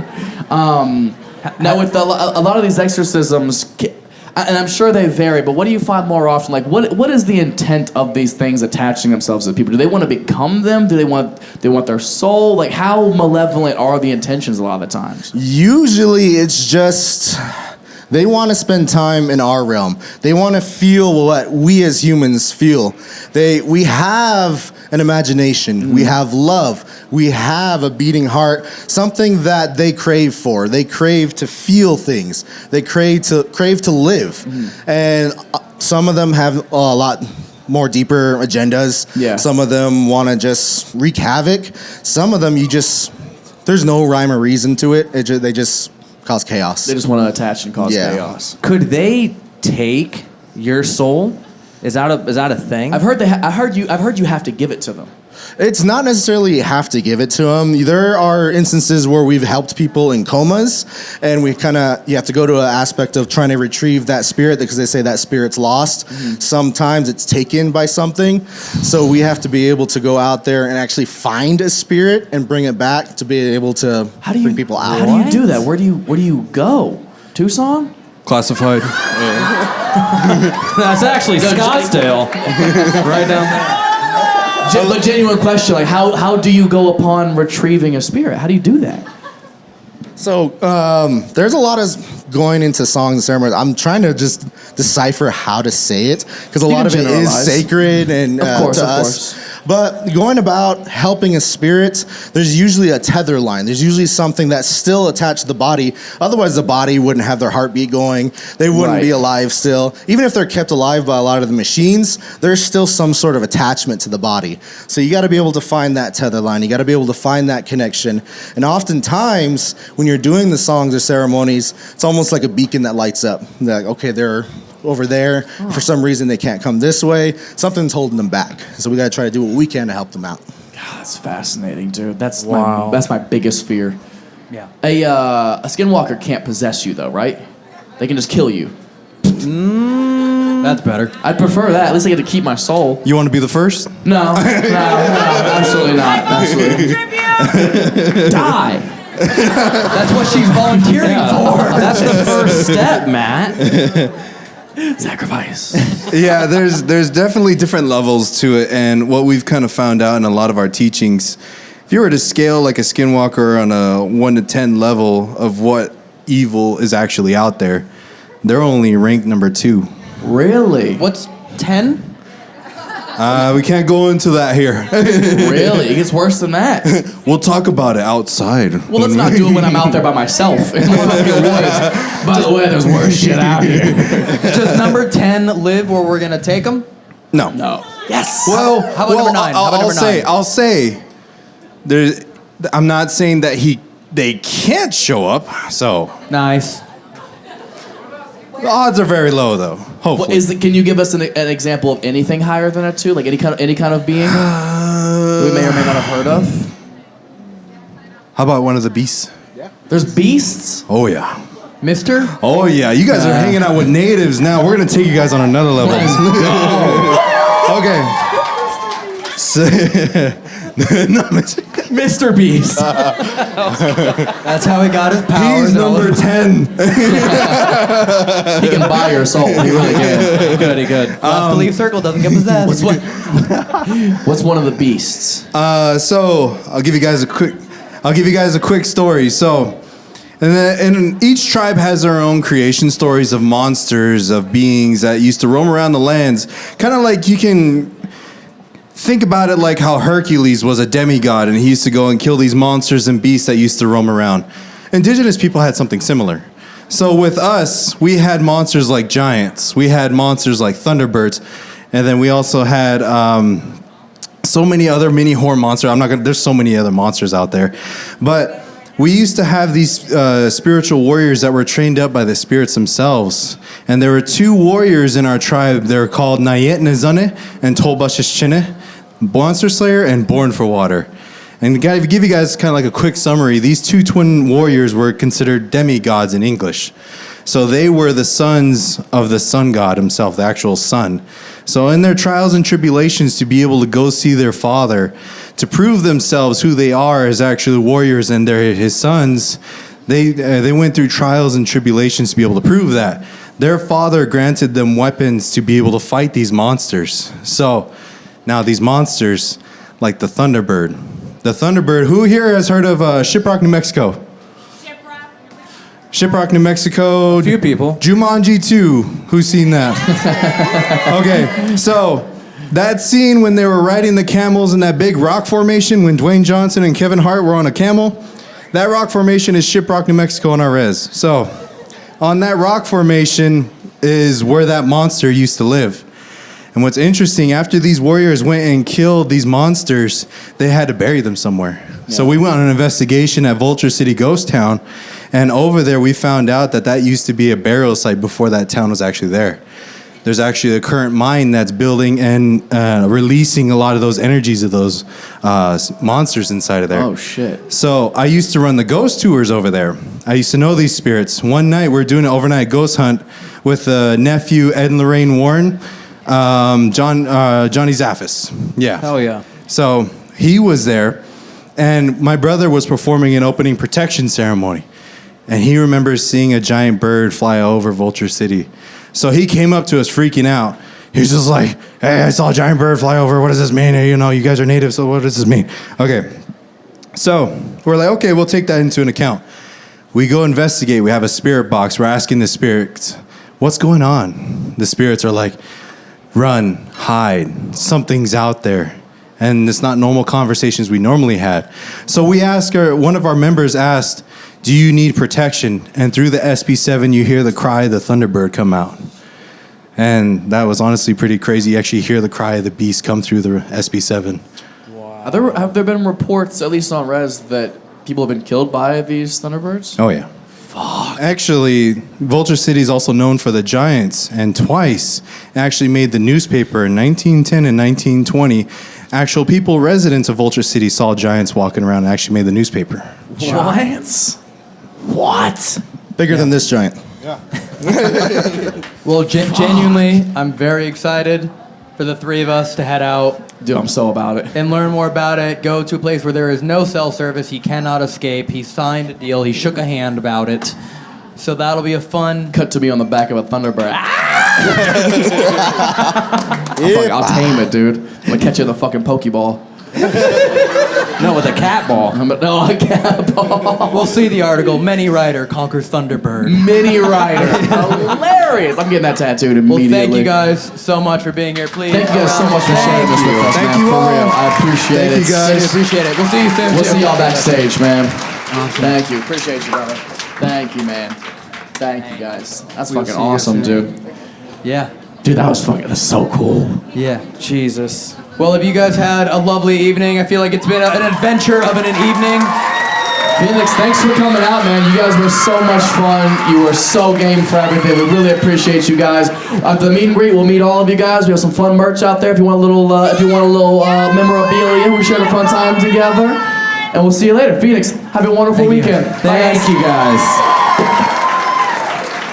Now, with a lot of these exorcisms, and I'm sure they vary, but what do you find more often? Like, what is the intent of these things attaching themselves to people? Do they want to become them? Do they want their soul? Like, how malevolent are the intentions a lot of the times? Usually it's just they want to spend time in our realm. They want to feel what we as humans feel. We have an imagination. Mm-hmm. We have love. We have a beating heart, something that they crave for. They crave to feel things. They crave to live. Mm-hmm. And some of them have a lot more deeper agendas. Yeah. Some of them want to just wreak havoc. Some of them there's no rhyme or reason to it. They just cause chaos. They just want to attach and cause chaos. Could they take your soul? Is that a thing? I've heard you have to give it to them. It's not necessarily you have to give it to them. There are instances where we've helped people in comas, and you have to go to an aspect of trying to retrieve that spirit because they say that spirit's lost. Mm-hmm. Sometimes it's taken by something, so we have to be able to go out there and actually find a spirit and bring it back to be able to bring people out. How do you do that? Where do you go? Tucson? Classified. That's actually Scottsdale. Right down there. But genuine question, like how do you go upon retrieving a spirit? How do you do that? So there's a lot of going into songs and ceremonies. I'm trying to just decipher how to say it because a lot of it is sacred and to us. But going about helping a spirit, there's usually a tether line. There's usually something that's still attached to the body. Otherwise, the body wouldn't have their heartbeat going. They wouldn't be alive still. Even if they're kept alive by a lot of the machines, there's still some sort of attachment to the body. So you got to be able to find that tether line. You got to be able to find that connection. And oftentimes, when you're doing the songs or ceremonies, it's almost like a beacon that lights up. They're like, okay, they're over there. Oh. For some reason, they can't come this way. Something's holding them back. So we got to try to do what we can to help them out. God, that's fascinating, dude. That's my biggest fear. Yeah. A skinwalker can't possess you, though, right? They can just kill you. That's better. I'd prefer that. At least I get to keep my soul. You want to be the first? No, absolutely not. Absolutely. Die. That's what she's volunteering for. That's the first step, Matt. Sacrifice. Yeah, there's definitely different levels to it, and what we've kind of found out in a lot of our teachings, if you were to scale like a skinwalker on a 1 to 10 level of what evil is actually out there, they're only ranked number 2. Really? What's 10? We can't go into that here. Really? It gets worse than that. We'll talk about it outside. Well, let's not do it when I'm out there by myself in the fucking woods. By the way, there's worse shit out here. Does number 10 live where we're going to take him? No. No. Yes. Well, How about number 9? How about number 9? I'll say, there's. I'm not saying that they can't show up. So Nice. the odds are very low, though. Hopefully. Can you give us an example of anything higher than a 2? Like any kind of being we may or may not have heard of? How about one of the beasts? There's beasts? Oh yeah. Mister? Oh yeah. You guys are hanging out with natives now. We're gonna take you guys on another level. Okay. So, no, Mr. Beast. That's how he got his powers. he's number 10. He can buy your soul. He really can. Good, good. Lost the leaf circle, doesn't get possessed. What's one of the beasts? So I'll give you guys a quick story. So, and each tribe has their own creation stories of monsters, of beings that used to roam around the lands. Kind of like you can think about it like how Hercules was a demigod and he used to go and kill these monsters and beasts that used to roam around. Indigenous people had something similar. So with us, we had monsters like giants. We had monsters like thunderbirds. And then we also had so many other mini horn monsters. There's so many other monsters out there. But we used to have these spiritual warriors that were trained up by the spirits themselves. And there were 2 warriors in our tribe. They're called Nayet Nezane and Tolbashishchine, Monster Slayer and Born for Water. And to give you guys kind of like a quick summary, these 2 twin warriors were considered demigods in English. So they were the sons of the sun god himself, the actual sun. So in their trials and tribulations to be able to go see their father, to prove themselves who they are as actually warriors and they're his sons, they went through trials and tribulations to be able to prove that. Their father granted them weapons to be able to fight these monsters. So now these monsters, like the Thunderbird. The Thunderbird, who here has heard of Shiprock, New Mexico? Shiprock, New Mexico. A few people. Jumanji 2. Who's seen that? Okay, so that scene when they were riding the camels in that big rock formation when Dwayne Johnson and Kevin Hart were on a camel, that rock formation is Shiprock, New Mexico on our res. So on that rock formation is where that monster used to live. And what's interesting, after these warriors went and killed these monsters, they had to bury them somewhere. Yeah. So we went on an investigation at Vulture City Ghost Town, and over there we found out that used to be a burial site before that town was actually there. There's actually a current mine that's building and releasing a lot of those energies of those monsters inside of there. Oh, shit. So I used to run the ghost tours over there. I used to know these spirits. One night we were doing an overnight ghost hunt with nephew Ed and Lorraine Warren, Johnny Zaffis. Yeah. Hell yeah. So he was there, and my brother was performing an opening protection ceremony. And he remembers seeing a giant bird fly over Vulture City. So he came up to us freaking out. He was just like, hey, I saw a giant bird fly over. What does this mean? You know, you guys are natives, so what does this mean? Okay. So we're like, okay, we'll take that into an account. We go investigate. We have a spirit box. We're asking the spirits, what's going on? The spirits are like, run, hide. Something's out there. And it's not normal conversations we normally had. So we asked one of our members asked, do you need protection? And through the SB7, you hear the cry of the Thunderbird come out. And that was honestly pretty crazy. You actually hear the cry of the beast come through the SB7. Wow. Have there been reports, at least on Res, that people have been killed by these Thunderbirds? Oh, yeah. Fuck. Actually, Vulture City is also known for the Giants. And twice actually made the newspaper in 1910 and 1920. Actual people, residents of Vulture City, saw giants walking around and actually made the newspaper. Giants? What? Bigger than this giant. Well, genuinely, I'm very excited for the three of us to head out Dude, I'm so about it. and learn more about it. Go to a place where there is no cell service. He cannot escape. He signed a deal. He shook a hand about it. So that'll be a fun. Cut to me on the back of a Thunderbird. I'll tame it, dude. I'm gonna catch you in the fucking Pokeball. No, with a cat ball. No, a cat ball. We'll see the article. Many Rider conquers Thunderbird. Mini Rider. Hilarious. I'm getting that tattooed Well, immediately. thank you guys so much for being here. Please. Thank you guys so much for sharing this with us, Thank man. you For all. real. I appreciate Thank it. you guys. Really appreciate it. We'll see you soon. We'll too. see y'all backstage, man. Awesome. Thank you. Appreciate you, brother. Thank you, man. Thank you, guys. That's We'll fucking see you awesome, soon. dude. Yeah. Dude, that's so cool. Yeah. Jesus. Well, if you guys had a lovely evening, I feel like it's been an adventure of an evening. Phoenix, thanks for coming out, man. You guys were so much fun. You were so game for everything. We really appreciate you guys. At the meet and greet, we'll meet all of you guys. We have some fun merch out there. If you want a little, memorabilia, we shared a fun time together. And we'll see you later. Phoenix, have a wonderful weekend. Thank you guys.